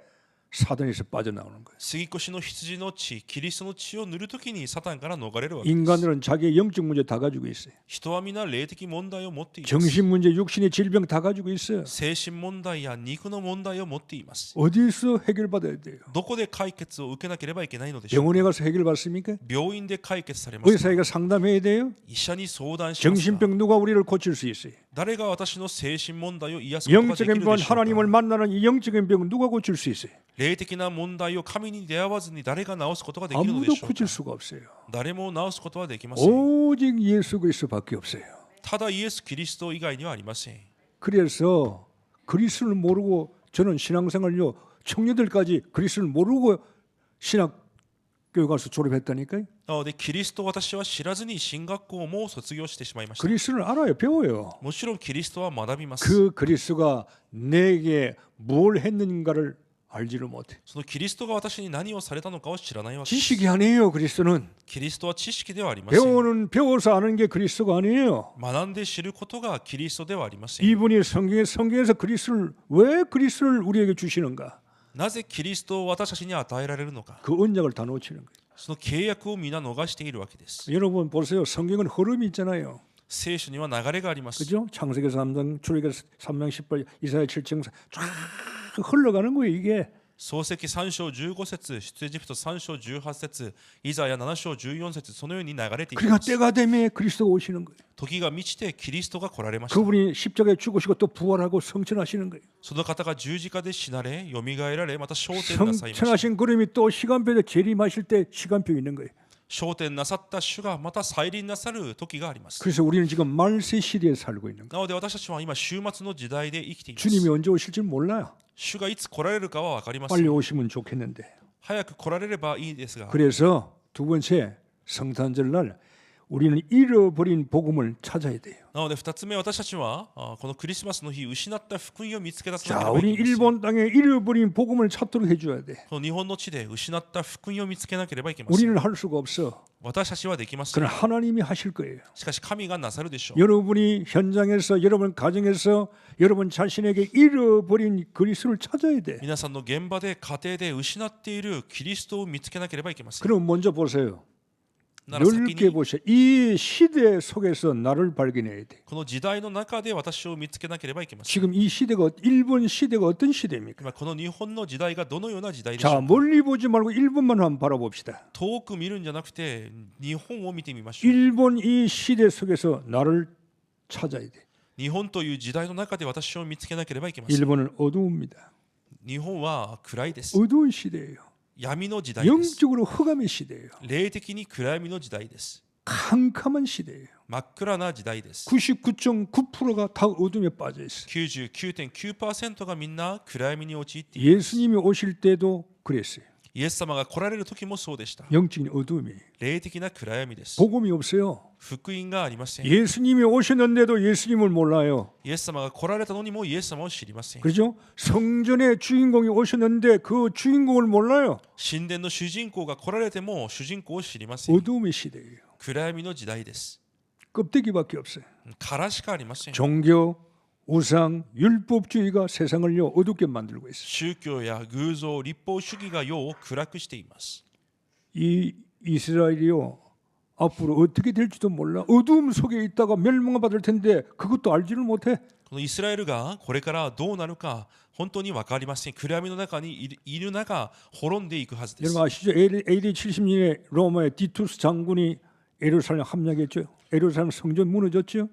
사단에서 빠져나오는 거예요. 杉越の羊の血、キリストの血を塗るときにサタンから逃れるわけです。 인간들은 자기의 영적 문제 다 가지고 있어요. 人は皆霊的問題を持っています。 정신 문제, 육신의 질병 다 가지고 있어요. 精神問題や肉の問題を持っています。 어디서 해결받아야 돼요? どこで解決を受けなければいけないのでしょうか。 병원에 가서 해결받습니까? 病院で解決されますか。 의사가 상담해야 돼요? 医者に相談しますか。 정신병 누가 우리를 고칠 수 있어요? 誰が私の精神問題を癒すことができる 영적인 で 병, しょうか。 하나님을 만나는 이 영적인 병은 누가 고칠 수 있어요? 霊的な問題を神に出会わずに誰が治すことができるので 아무도 しょうか。 고칠 수가 없어요. 誰も治すことはできません。 오직 예수 그리스도밖에 없어요. ただイエス・キリスト以外にはありません。 그래서 그리스도를 모르고 저는 신앙생활요 청년들까지 그리스도를 모르고 신학교에 가서 졸업했다니까요. なのでキリストを私は知らずに進学校も卒業してしまいました。 그리스도를 알아요. 배워요. もちろんキリストは学びます。 그 그리스도가 내게 뭘 했는가를 알지를 못해. そのキリストが私に何をされたのかを知らないわけです。 지식이 아니에요. 그리스도는 キリストは知識ではありません。 배워서 아는 게 그리스도가 아니에요. 学んで知ることがキリストではありません。 이분이 성경에서 그리스도를 왜 그리스도를 우리에게 주시는가? なぜキリストを私たちに与えられるのか。 그 언약을 다 놓치는 거예요. その契約を皆逃しているわけです。 여러분 보세요. 성경은 흐름이 있잖아요. 聖書には流れがあります。 그죠? 창세기 3장, 출애굽기 3장 10절, 이사야 7장 쫙 흘러가는 거예요. 이게 創世記3章15節、出エジプト3章18節、イザヤ7章14節、そのように流れていき 그러니까 ます。 때가 되면 그리스도가 오시는 거예요. 時が満ちてキリストが来られました。 그분이 십자가에 죽으시고 또 부활하고 성천하시는 거예요. その方が十字架で死なれ、よみがえられ、また昇天なさいました。 성천하신 그림이 또 시간표에 재림하실 때 시간표 있는 거예요. 昇天なさった主がまた再臨なさる時があります。 그래서 우리는 지금 말세 시대에 살고 있는 거예요. なので私たちは今終末の時代で生きています。 주님이 언제 오실지 몰라요. 主がいつ来られるかは分かりませ 빨리 ん。 오시면 좋겠는데. 早く来られればいいですが、 그래서 두 번째 성탄절 날 우리는 잃어버린 복음을 찾아야 돼요. なので2つ目、私たちはこのクリスマスの日失った福音を見つけ出さなけ 자, ればい 우리 けません。 일본 땅에 잃어버린 복음을 찾도록 해줘야 돼. この日本の地で失った福音を見つけなければいけません。 우리는 할 수가 없어. 私たちはできません。 그건 하나님이 하실 거예요. しかし神がなさるでしょう。 여러분이 현장에서 여러분 가정에서 여러분 자신에게 잃어버린 그리스도를 찾아야 돼. 皆さんの現場で家庭で失っているキリストを見つけなければいけません。 그럼 먼저 보세요. なら先 넓게 に 보세요. 이 시대 속에서 나를 발견해야 돼. この時代の中で私を見つけなければいけません。 지금 이 시대가 일본 시대가 어떤 시대입니까? 今この日本の時代がどのような時代でしょ 자, うか。 멀리 보지 말고 일본만 한번 바라봅시다. 遠く見るんじゃなくて日本を見てみましょう。 일본 이 시대 속에서 나를 찾아야 돼. 日本という時代の中で私を見つけなければいけません。 일본은 어두웁니다. 日本は暗いです。 어두운 시대예요. 闇の時代です。 영적으로 흑암의 시대예요. 霊的に暗闇の時代です。 캄캄한 시대예요. 真っ暗な時代です。 99.9%가 다 어둠에 빠져 있어요. 99.9% がみんな暗闇に陥っています。 예수님이 오실 때도 그랬어요. イエス様が来られる時もそうでした。 영적인 어둠이에요. 霊的な暗闇です。 복음이 없어요. 福音がありません。 예수님이 오셨는데도 예수님을 몰라요. イエス様が来られたのにもイエス様を知りません。 그렇죠? 성전의 주인공이 오셨는데 그 주인공을 몰라요. 神殿の主人公が来られても主人公を知りません。 어둠의 시대예요. 暗闇の時代です。 껍데기밖에 없어요. 殻しかありません。 종교, 우상, 율법주의가 세상을요 어둡게 만들고 있어요. 宗教や偶像、立法主義が世を暗くしています。 이 이스라엘이요 앞으로 어떻게 될지도 몰라. 어두움 속에 있다가 멸망받을 텐데 그것도 알지를 못해. このイスラエルがこれからどうなるか本当に分かりません。暗闇の中にいる中滅んでいくはずです。 여러분 아시죠? AD 70년에 로마의 디투스 장군이 예루살렘 함락했죠. 예루살렘 성전 무너졌죠.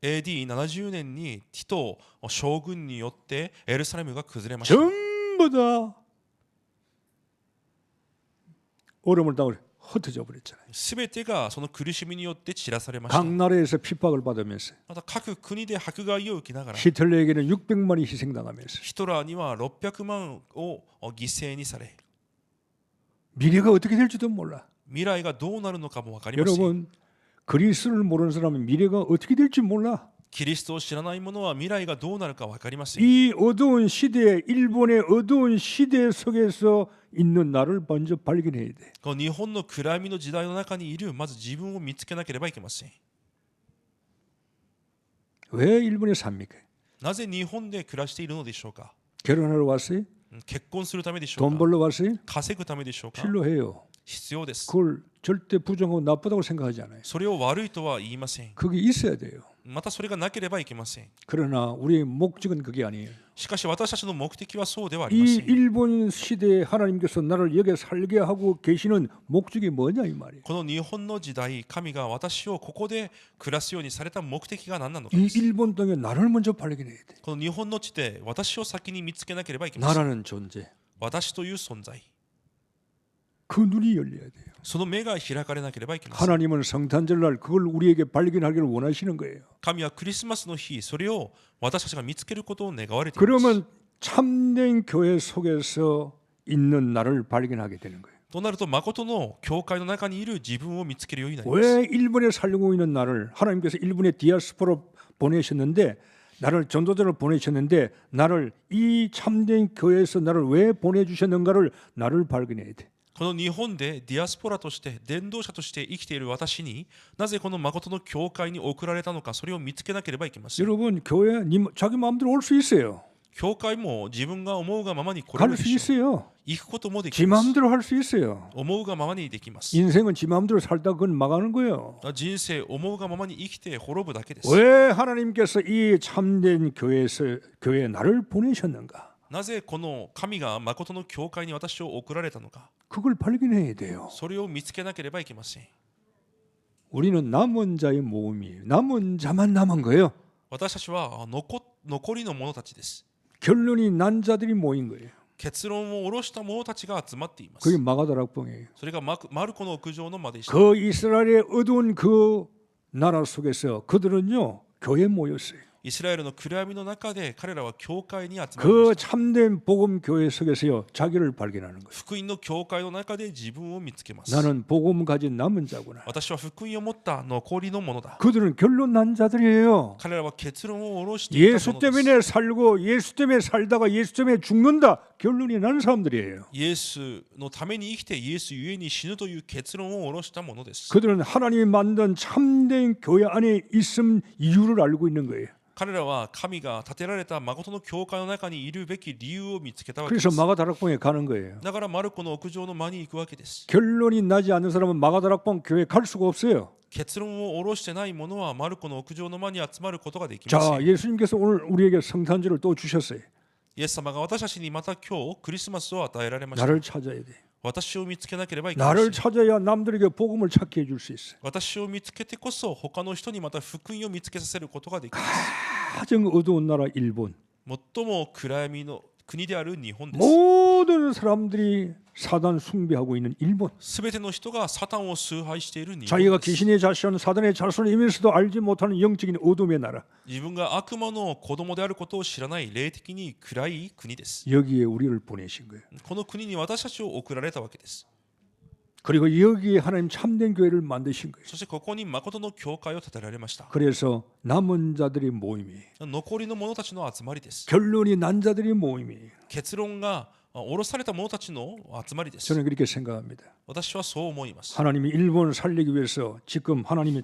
AD70 年にティト将軍によってエルサレムが崩れました。 전부 다 얼음을 당을 흩어져 버렸잖아요. すべてがその苦しみによって散らされました。 각 나라에서 핍박을 받으면서 また各国で迫害を受けながら、 히틀러에게는 600만이 희생당하면서 ヒトラーには600万を犠牲にされ、 미래가 어떻게 될지도 몰라. 未来がどうなるのかも分かりません。 여러분 그리스도를 모르는 사람은 미래가 어떻게 될지 몰라. キリストを知らない者は未来がどうなるか分かりません。 이 어두운 시대에 일본의 어두운 시대 속에서 있는 나를 먼저 발견해야 돼. この日本の暗闇の時代の中にいるまず自分を見つけなければいけません。 왜 일본에 삽니까? なぜ日本で暮らしているのでしょうか。 결혼하러 왔어요? 結婚するためでしょう 돈 か。 벌러 왔어요? 稼ぐためでしょうか。 필요해요. 必要です。 그걸 절대 부정하고 나쁘다고 생각하지 않아요. それを悪いとは言いません。 그게 있어야 돼요. またそれがなければいけません。 그러나 우리의 목적은 그게 아니에요. しかし私たちの目的はそうではありま 이 せん。 일본 시대에 하나님께서 나를 여기에 살게 하고 계시는 목적이 뭐냐 이 말이에요. この日本の時代、神が私をここで暮らすようにされた目的が何なのか 이 です。 일본 땅에 나를 먼저 발견해야 돼. この日本の地で私を先に見つけなければいけません。 나라는 존재. 私という存在。 그 눈이 열려야 돼요. その目が開かれなければいけません。 하나님은 성탄절날 그걸 우리에게 발견하기를 원하시는 거예요. 神はクリスマスの日、それを私たちが見つけることを願われています。 그러면 참된 교회 속에서 있는 나를 발견하게 되는 거예요. となると、誠の教会の中にいる自分を見つけるようになります。 왜 일본에 살고 있는 나를 하나님께서 일본에 디아스포로 보내셨는데 나를 전도자를 보내셨는데 나를 이 참된 교회에서 나를 왜 보내주셨는가를 나를 발견해야 돼. この日本でディアスポラとして伝道者として生きている私になぜこの誠の教会に送られたのか、それを見つけなければいけません。 여러분 교회 자기 마음대로 올 수 있어요. 教会も自分が思うがままに来れ 갈 るで 수 しょう。 있어요. 行くこともで 지 きます。 마음대로 할 수 있어요. 思うがままにできます。 인생은 지 마음대로 살다 그건 망하는 거예요. 人生思うがままに生きて滅ぶだけです。 왜 하나님께서 이 참된 교회에 나를 보내셨는가? なぜこの神が誠の教会に私を送られたのか、 그걸 발견해야 돼요. それを見つけなければいけません。 우리는 남은 자의 모임이에요. 남은 자만 남은 거예요. 私たちは残りの者たちです。 결론이 난 자들이 모인 거예요. 結論を下ろした者たちが集まっていま 그게 す。 마가다락방이에요. それがマルコの屋上の間でした。 그 이스라엘의 어두운 그 나라 속에서 그들은요 교회에 모였어요. イスラエルの暗闇の中で彼らは教会に集まりま 그 した。 참된 복음 교회 속에서요 자기를 발견하는 거예요. 福音の教会の中で自分を見つけます。 나는 복음 가진 남은 자구나. 私は福音を持った残りのものだ。 그들은 결론 난 자들이에요. 彼らは結論を下ろしていた 예수 ものです。 때문에 살고 예수 때문에 살다가 예수 때문에 죽는다. 결론이 난 사람들이에요. イエスのために生きてイエスゆえに死ぬという結論を下ろしたものです。 그들은 하나님이 만든 참된 교회 안에 있음 이유를 알고 있는 거예요. 彼らは神が建てられた誠の教会の中にいるべき理由を見つけたわけで 그래서 す。 마가다락방에 가는 거예요. だからマルコの屋上の間に行くわけです。 결론이 나지 않는 사람은 마가다락방 교회에 갈 수가 없어요. 結論を下ろしてない者はマルコの屋上の間に集まることができませ 자, ん。 예수님께서 오늘 우리에게 성탄절을 또 주셨어요. イエス様が私たちにまた今日クリスマスを与えられました。 나를 찾아야 돼. 私を見つけなければいけません。 나를 찾아야 남들에게 복음을 찾게 해줄 수 있어요. 私を見つけてこそ他の人にまた福音を見つけさせることができます。 가장 어두운 나라 일본. 最も暗闇の国である日本です。 모든 사람들이 사단 숭배하고 있는 일본. すべての人がサタンを崇拝している日本 자기가 です。 귀신의 자손, 사단의 자손이면서도 알지 못하는 영적인 어둠의 나라. 自分が悪魔の子供であることを知らない霊的に暗い国です。 여기에 우리를 보내신 거예요. この国に私たちを送られたわけです。 그리고 여기에 하나님 참된 교회를 만드신 거예요. そしてここに誠の教会を建てられました。 그래서 남은 자들의 모임이, 残りの者たちの集まりです。 결론이 난 자들의 모임이. 結論が下ろされた者たちの集まりです。 저는 그렇게 생각합니다. 私はそう思います。 하나님이 일본을 살리기 위해서 지금 하나님이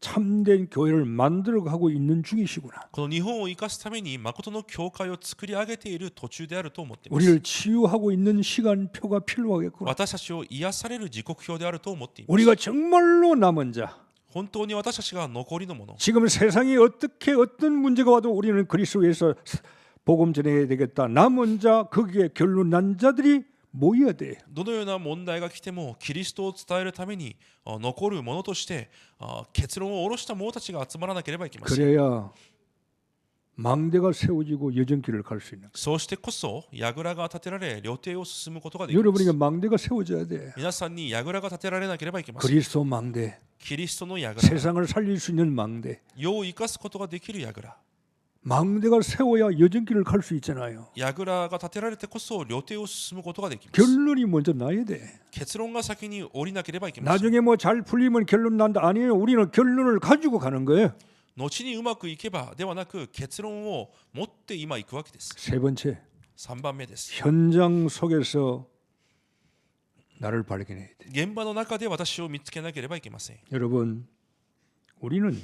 참된 교회를 만들어가고 있는 중이시구나. この日本を生かすために誠の教会を作り上げている途中であると思っています。 우리를 치유하고 있는 시간표가 필요하겠구나. 私たちを癒される時刻表であると思っています。 우리가 정말로 남은 자, 本当に私たちが残りのもの、 지금 세상에 어떤 문제가 와도 우리는 그리스도에서 복음 전해야 되겠다. 남은 자, 거기에 결론 난 자들이 모여야 돼. どのような問題が来てもキリストを伝えるために残るものとして結論を下ろした者たちが集まらなければいけません。 그래야 망대가 세워지고 여정길을 갈 수 있는. そうしてこそ櫓が建てられ旅程を進むことができます。 여러분에게 망대가 세워져야 돼. 皆さんに櫓が建てられなければいけません。 그리스도 망대, キリストの櫓、 세상을 살릴 수 있는 망대. 世を生かすことができる櫓、 망대가 세워야 여정길을 갈 수 있잖아요. 櫓が建てられてこそ旅程を進むことができます。 결론이 먼저 나야 돼. 結論が先に降りなければいけません。 나중에 뭐 잘 풀리면 결론 난다. 아니에요. 우리는 결론을 가지고 가는 거예요. 後にうまくいけばではなく結論を持って今行くわけです。 세 번째, 3番目です。 현장 속에서 나를 발견해야 돼. 現場の中で私を見つけなければいけません。 여러분, 우리는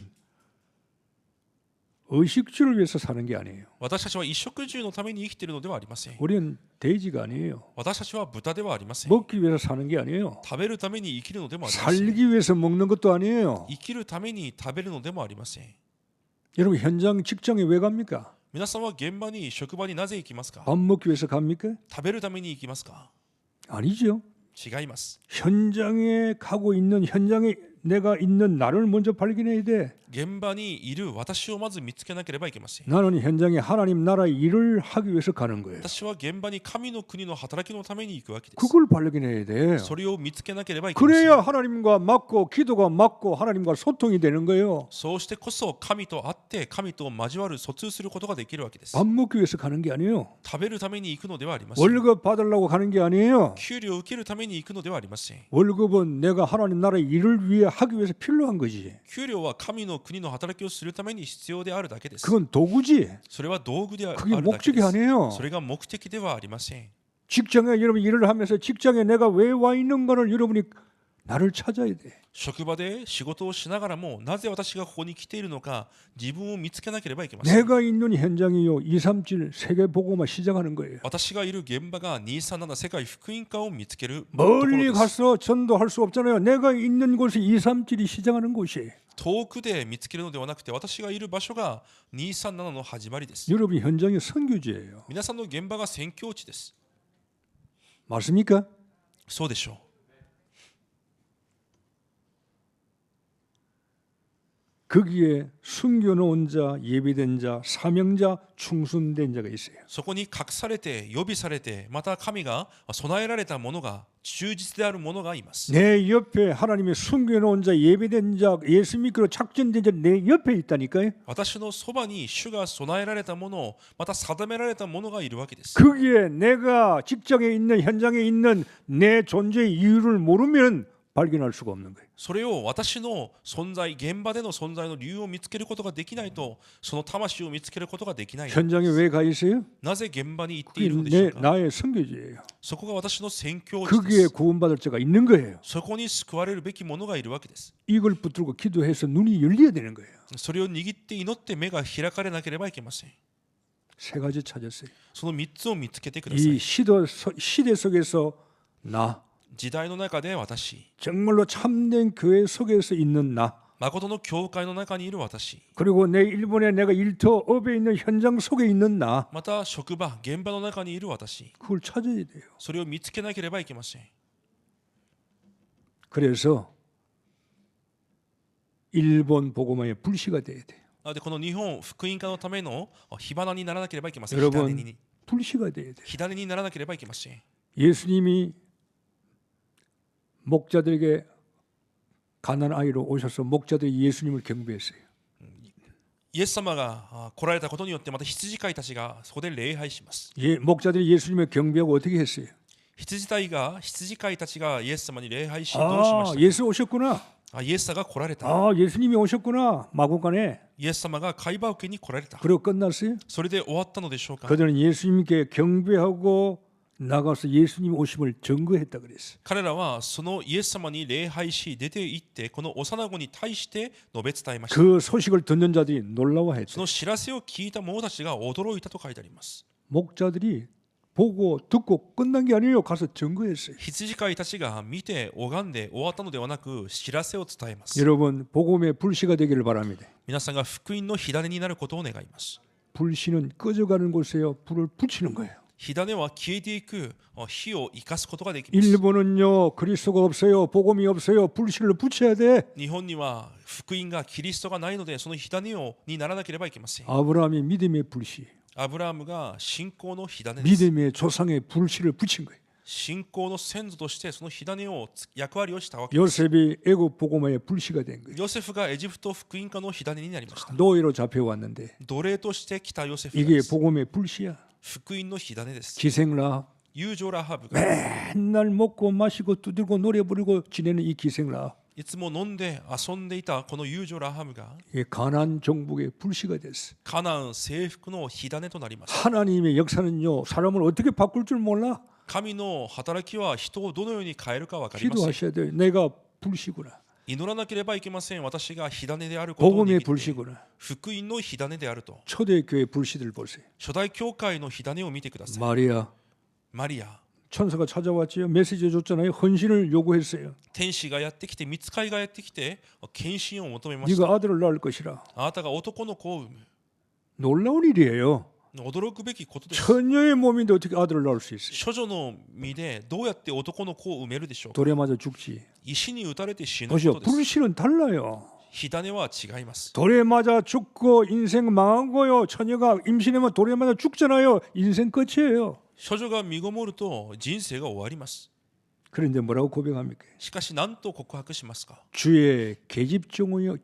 의식주를 위해서 사는 게 아니에요. 私たちは衣食住のために生きているのではありません。 우리는 돼지가 아니에요. 私たちは豚ではありません。 먹기 위해서 사는 게 아니에요. 食べるために生きるのでもありません。 살기 위해서 먹는 것도 아니에요. 生きるために食べるのでもありません。 여러분, 현장 직장에 왜 갑니까? 皆さんは現場に職場になぜ行きますか？ 밥 먹기 위해서 갑니까? 食べるために行きますか？ 아니죠. 違います。 현장에 가고 있는 현장에 내가 있는 나를 먼저 발견해야 돼. 現場にいる私をまず見つけなければいけません。 나는 현장에 하나님 나라의 일을 하기 위해서 가는 거예요. 私は現場に神の国の働きのために行くわけです。 그걸 발견해야 돼. それを見つけなければいけません。 그래야 하나님과 맞고 기도가 맞고 하나님과 소통이 되는 거예요. そうしてこそ神と会って神と交わる疎通することができるわけです。 밥 먹기 위해서 가는 게 아니에요. 食べるために行くのではありません。 월급 받으려고 가는 게 아니에요. 給料を受けるために行くのではありません。 월급은 내가 하나님 나라의 일을 위해 하기 위해서 필요한 거지. 給料は神の国の働きをするために必要であるだけです。 그건 도구지. それは道具である 그게 だけ 목적이 です。 아니에요. それが目的ではありません。 직장에 여러분 일을 하면서 직장에 내가 왜 와 있는 거를 여러분이 나를 찾아야 돼. 職場で仕事をしながらもなぜ私がここに来ているのか自分を見つけなければいけません。 내가 있는 현장이요 237 세계 보고만 시작하는 거예요. 私がいる現場が237世界福音化を見つけるところ 멀리 です。 가서 전도할 수 없잖아요. 내가 있는 곳이 237이 시작하는 곳이에요. 遠くで見つけるのではなくて私がいる場所が237の始まりです。 여러분 현장이 선교지예요. 皆さんの現場が宣教地です。 맞습니까? そうでしょう。 자, 거기에 숨겨놓은 자, 예비된 자, 사명자, 충순된 자가 있어요. そこに隠されて予備されてまた神が備えられたものが忠実であるものがいます。 내 옆에 하나님의 숨겨놓은 자, 예비된 자, 예수 믿기로 작전된 자 내 옆에 있다니까요. 私のそばに主が備えられたものまた定められたものがいるわけです。 거기에 내가 직장에 있는 현장에 있는 내 존재의 이유를 모르면 발견할 수가 없는 거예요. それを私の存在現場での存在の理由を見つけることができないとその魂を見つけることができない。 현장에 왜 가 있어요? なぜ現場に行ってい 그게 るのでしょうか。 나의 선교지예요. そこが私の宣教地で 거기에 す。 구원받을 자가 있는 거예요. そこに救われるべきものがいるわけです。 이걸 붙들고 기도해서 눈이 열려야 되는 거예요. それを握って祈って目が開かれなければいけません。 세 가지 찾았어요. その3つを見つけてください。 이 시대 속에서 나, 時代の中で私、 정말로 참된 교회 속에서 있는 나, 誠の教会の中にいる私、 그리고 내 일본에 내가 일터업에 있는 현장 속에 있는 나, また職場、現場の中にいる私、 그걸 찾아야 돼요. それを見つけなければいけません。 그래서 일본 복음화의 불씨가 돼야 돼요. なのでこの日本福音化のための火花にならなければいけません。 여러분 火種に 불씨가 돼야 돼요. 火種にならなければいけません。 예수님이 목자들에게 가난 아이로 오셔서 목자들이 예수님을 경배했어요. イエス様が来られたことによってまた羊飼いたちがそこで礼拝します。 목자들이 예수님을 경배하고 어떻게 했어요? 羊飼いたちがイエス様に礼拝しどうしまし 아, た。 예수 오셨구나. イエス様が来られた。 아, 예수님이 오셨구나. 마구간에. イエス様が会話受けに来られた。 그리고 끝났어요. それで終わったのでしょうか。 그들은 예수님께 경배하고 나가서 예수님 오심을 증거했다 그랬어. 彼らはそのイエス様に礼拝し出て行ってこの幼子に対して述べ伝えました。 그 소식을 듣는 자들이 놀라워했대. その知らせを聞いた者たちが驚いたと書いてあります。 목자들이 보고 듣고 끝난 게 아니에요. 가서 증거했어요. 羊飼いたちが見て拝んで終わったのではなく知らせを伝えます。 여러분 복음의 불씨가 되기를 바랍니다. 皆さんが福音の火種になることを願います。 불씨는 꺼져가는 곳에요. 불을 붙이는 거예요. 火種は消えていく火を生かすことができます。 일본은요 그리스도가 없어요. 복음이 없어요. 불씨를 붙여야 돼. 日本には福音がキリストがないのでその火種にならなければいけません。 아브라함이 믿음의 불씨, アブラハムが信仰の火種です。 믿음의 조상의 불씨를 붙인 거예요. 信仰の先祖としてその火種を役割をしたわけです。 요셉이 애굽 복음화의 불씨가 된 거예요. ヨセフがエジプト福音家の火種になりました。 노예로 잡혀왔는데 奴隷として来たヨセフが 이게 です。 복음의 불씨야. 福音の火種です。 기생라 友情ラハブが 맨날 먹고 마시고 두들고 노래 부르고 지내는 이 기생라 いつも飲んで遊んでいたこの友情ラハブが 이게 가나안 정복의 불씨가 됐어. カナン征服の火種となります。 하나님의 역사는요 사람을 어떻게 바꿀 줄 몰라. 神の働きは人をどのように変えるか分かりません。 기도하셔야 돼요. 내가 불씨구나. 祈らなければいけません。私が火種であることを 복음의 握って 불씨구나. 福音の火種であると。 초대교회 불씨들 보세요. 初代教会の火種を見てください。 마리아 マリア、 천사가 찾아왔지요. 메시지 줬잖아요. 헌신을 요구했어요. 天使がやってきて、御使いがやってきて、献身を求めました。 네가 아들을 낳을 것이라. あなたが男の子を産む。 놀라운 일이에요. 驚くべきことです。 처녀의 몸인데 어떻게 아들을 낳을 수 있어요? 処女の身でどうやって男の子を産めるでしょうか。 돌에 맞아 죽지. 石に打たれて死ぬこ 보시오. とです。 불씨는 달라요. 火種は違います。 돌에 맞아 죽고 인생 망한 거요. 처녀가 임신하면 돌에 맞아 죽잖아요. 인생 끝이에요. 処女が身ごもると人生が終わります。 그런데 뭐라고 고백합니까? しかし何と告白しますか。 주의 계집종이니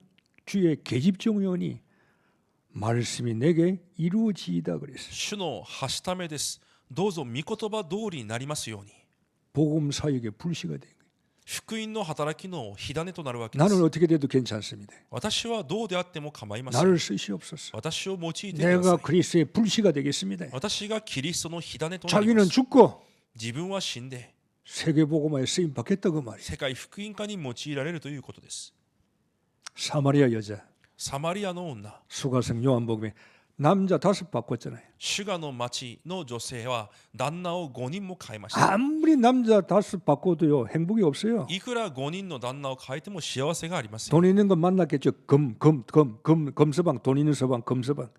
말씀이 내게 이루어지이다 그랬어요. 主のはしためです。どうぞ御言葉通りになりますように。 복음 사역의 불씨가 된 거예요. 福音の働きの火種となるわけです。 나는 어떻게 돼도 괜찮습니다. 私はどうであっても構いません。 나를 쓰시옵소서. 私を用いてくださ 내가 い。 그리스도의 불씨가 되겠습니다. 私がキリストの火種となり 자기는 ます。 죽고 自分は死んで 세계 복음화에 쓰임 받겠다 그 말이에요. 世界福音化に用いられるということです。 사마리아 여자 サマリアの女、 수가성 요한복음에 남자 5 바꿨잖아요. シュガの町の女性は旦那を5人も変えました。 아무리 남자 5 바꿔도요 행복이 없어요. いくら5人の旦那を変えても幸せがありません。 돈 있는 건 만났겠죠. 검서방 돈 있는 서방 검서방.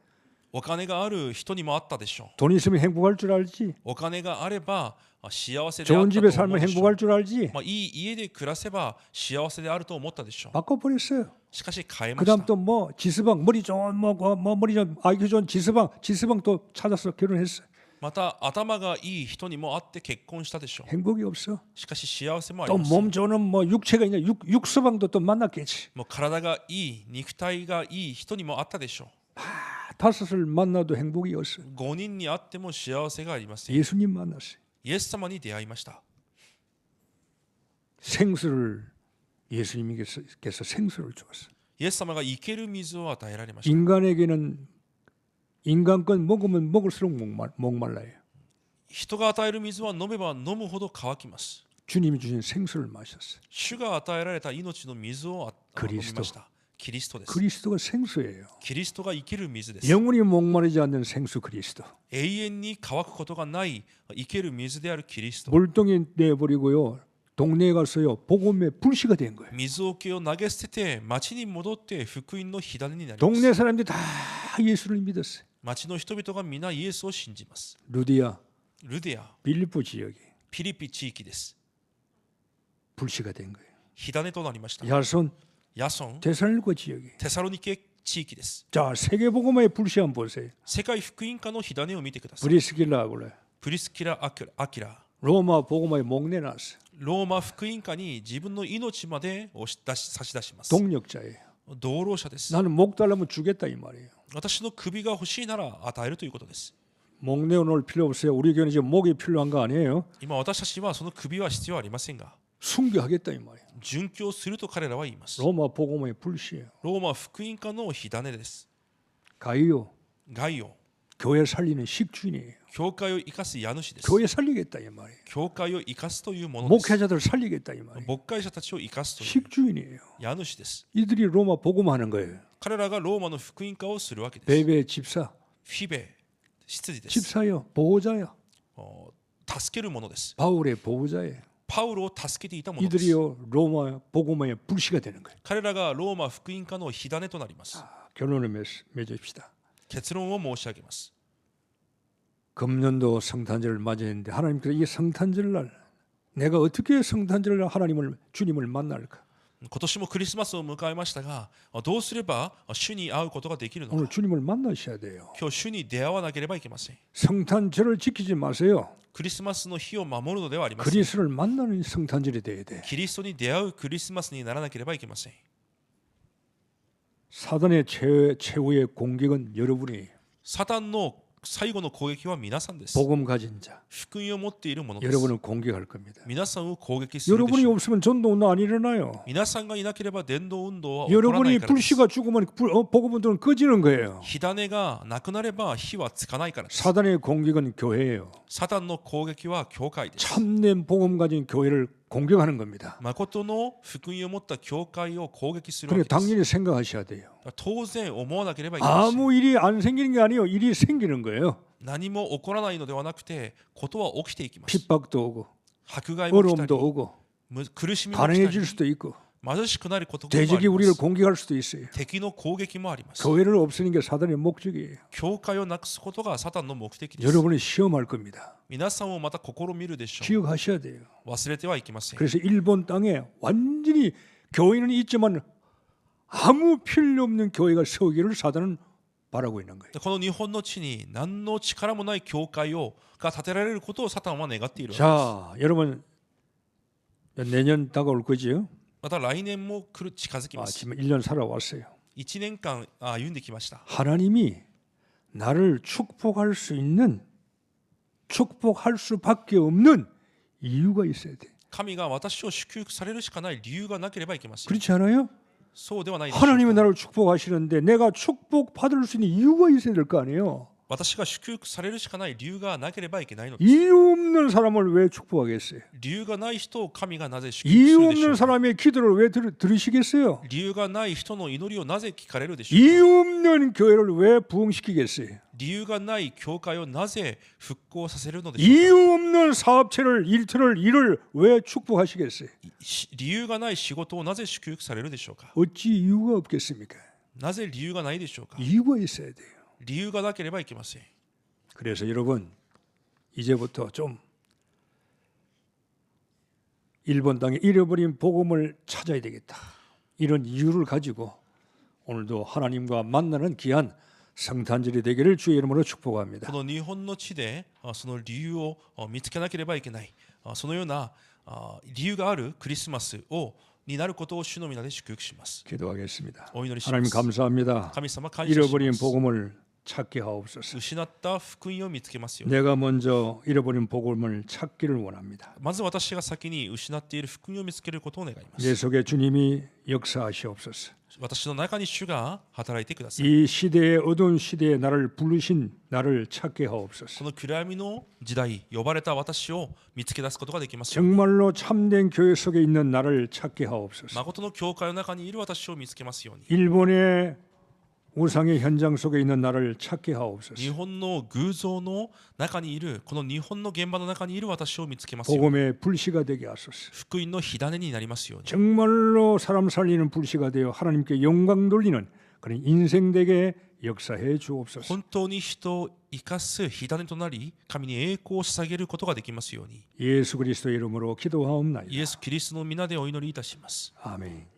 お金がある人にもあったでしょ 돈 있으면 행복할 줄 알지. う。お金があれば幸せであっ 좋은 たと 집에 思う 살면 でしょう。 행복할 줄 알지. いい家で暮らせば幸せであると思ったでしょう。 바꿔버렸어요. しかし変えまし 그다음 た。 또 뭐 지스방 머리 좋은 뭐 머리 좀 IQ 좋은 지스방 또 찾아서 결혼했어. また頭がいい人にも会って結婚したでしょう。 행복이 없어. しかし幸せもあり 또 ません。 몸 좋은 뭐 육체가 있냐 육서방도 또 만났겠지. もう体がいい、肉体がいい人にもあったでしょ 다섯을 만나도 행복이 없어. う。5人に会っても幸せがありません。 예수님 만났어요. イエス様に出会いました。 생수를 예수님께서 생수를 주었어. イエス様が生ける水を与えられました。 인간에게는 인간껏 먹으면 먹을수록 목말라요. 人が与える水は飲めば飲むほど乾きます。 주님이 주신 생수를 마셨어요. 主が与えられた命の水を飲みました。キリストです。 그리스도가 생수예요. キリストが生ける水です。 영원히 목마르지 않는 생수 그리스도. 永遠に乾くことがない生ける水であるキリスト。 물동이 내버리고요. 동네에 가서요. 복음의 불씨가 된 거예요. 水桶を投げ捨てて町に戻って福音の火種になります。 동네 사람들이 다 예수를 믿었어요. 町の人々が皆イエスを信じます。 루디아, ルデア、 빌립보 지역이 ピリピ地域です。 불씨가 된 거예요. 火種となりました。 야손, ヤソン、 데살로니가 지역이. テサロニケ地域です。 자, 세계 복음의 불씨 한번 보세요. 世界福音家の火種を見てください。 브리스길라 아굴라, プリスキラ・アキラ、 로마 복음의 목내놨어. ローマ福音家に自分の命まで差し出します。 동력자예요. 道路者です。 나는 목 달라면 주겠다 이 말이에요. 私の首が欲しいなら与えるということです。 목 내어놓을 필요 없어요. 우리 교회는 지금 목이 필요한 거 아니에요. 今私たちはその首は必要ありませんが、 순교하겠다 이 말이에요. 殉教すると彼らは言います。 로마 복음의 불씨예요. ローマ福音家の火種です。 가이오, ガイオ、 교회 살리는 식주인이에요. 教会を生かす家主です。 교회 살리겠다 이 말이에요. 教会を生かすというものです。 목회자들 살리겠다 이 말이에요. 牧会者たちを生かすという 식주인이에요. 家主です。 이들이 로마 복음하는 거예요. 彼らがローマの福音家をするわけです。 베베 집사, フィベ、執事です。 집사요, 보호자야. 助けるものです。 바울의 보호자예요. パウロを助けていたものです。 이들이요 로마 복음의 불씨가 되는 거예요. 彼らがローマ福音家の火種となります。 결론을 맺읍시다. 結論を申し上げます。 금년도 성탄절을 맞이했는데 하나님께서 이 성탄절날 내가 어떻게 성탄절날 주님을 만날까? 今年もクリスマスを迎えましたが、どうすれば主に会うことができるの 오늘 か。 주님을 만나셔야 돼요. 今日主に出会わなければいけません。 성탄절을 지키지 마세요. クリスマスの日を守るのではありません。 그리스도를 만나는 성탄절이 돼야 돼. キリストに出会うクリスマスにならなければいけません。 사단의 최후의 공격은 여러분이 サタンの最後の攻撃は皆さんです。 복음 가진 자 福音を持っているものです。 여러분을 공격할 겁니다. 皆さんを攻撃するで 여러분이 しょう。 없으면 전도운동 안 일어나요. 皆さんがいなければ伝道運動は起こらない 여러분이 からです。 불씨가 죽으면 복음운동은 꺼지는 거예요. 火種がなくなれば火はつかないからです。 사단의 공격은 교회예요. サタンの攻撃は教会です。 참된 복음 가진 교회를 공격하는 겁니다. 誠の福音を持った教会を攻撃するわ 그래 けです。 당연히 생각하셔야 돼요. 当然思わなければいけません。 아무 일이 안 생기는 게 아니에요. 일이 생기는 거예요. 何も起こらないのではなくて、ことは起きていきます。 핍박도 오고 迫害も来たり 어려움도 、 오고 苦しみも来た 가난해질 り、 수도 있고 貧しくなることもあり 대적이 ま 우리를 す。 공격할 수도 있어요. 敵の攻撃もあります。 교회를 없애는 게 사단의 목적이에요. 教会をなくすことがサタンの目的です。 여러분이 시험할 겁니다. 皆さんをまた試みるでしょう。 기억하셔야 돼요. 忘れてはいけません。 그래서 일본 땅에 완전히 교회는 있지만 아무 필요 없는 교회가 서기를 사단은 바라고 있는 거예요. この日本の地に何の力もない教会が建てられることをサタンは願っているわけです。 자, 여러분 내년 다가올 거지요? また来年も近づきます。 지금 1년 살아왔어요. 1年間歩んできました。 하나님이 나를 축복할 수 있는 축복할 수밖에 없는 이유가 있어야 돼. 神が私を祝福されるしかない理由がなければいけません。 그렇지 않아요? そうではないでしょうか。 하나님이 나를 축복하시는데 내가 축복받을 수 있는 이유가 있어야 될 거 아니에요. 私が祝福されるしかない理由がなければいけないのです。 이유 없는 사람을 왜 축복하겠어요? 理由がない人を神がなぜ祝福す 이유 るでしょ 없는 うか。 사람의 기도를 왜 들으시겠어요? 理由がない人の祈りをなぜ聞かれるでしょうか。 이유 없는 교회를 왜 부흥시키겠어요? 理由がない教会をなぜ復興させるのでしょう 이유 없는 사업체를 일을 왜 축복하시겠어요? か。理由がない仕事をなぜ祝福されるでしょうか。 어찌 이유가 없겠습니까? なぜ理由がないでしょうか。 이유가 있어야 돼요. 理由がなければいけません。 그래서 여러분 이제부터 좀 일본 땅에 잃어버린 복음을 찾아야 되겠다. 이런 이유를 가지고 오늘도 하나님과 만나는 귀한 성탄절이 되기를 주의 이름으로 축복합니다. この日本の地でその理由を見つけなければいけない、そのような理由があるクリスマスになることを主の皆で祝福します。 기도하겠습니다. お祈りし 하나님 ます。 감사합니다. 神様感謝し 잃어버린 ます。 복음을 찾게 하옵소서. 失った福音を見つけますように。 내가 먼저 잃어버린 복음을 찾기를 원합니다. まず私が先に失っている福音を見つけることを願いま 내 す。 속에 주님이 역사하시옵소서. 私の中に主が働いてください。 이 시대의 어두운 시대에 나를 부르신 나를 찾게 하옵소서. この暗闇の時代、呼ばれた私を見つけ出すことができますように。 정말로 참된 교회 속에 있는 나를 찾게 하옵소서. 誠の教会の中にいる私を見つけますように。 일본의 우상의 현장 속에 있는 나를 찾게 日 하옵소서. 本の偶像の中にいる、この日本の現場の中にいる私を見つけますように。 복음의 불씨가 되게 하소서. 福音の火種になりますように。 정말로 사람 살리는 불씨가 되어 하나님께 영광 돌리는 그런 인생 되게 역사해 주옵소서. 本当に人を生かす火種となり、神に栄光を捧げることができますように。 예수 그리스도의 이름으로 기도하옵나이다. イエス・キリストの皆でお祈りいたします。 아멘.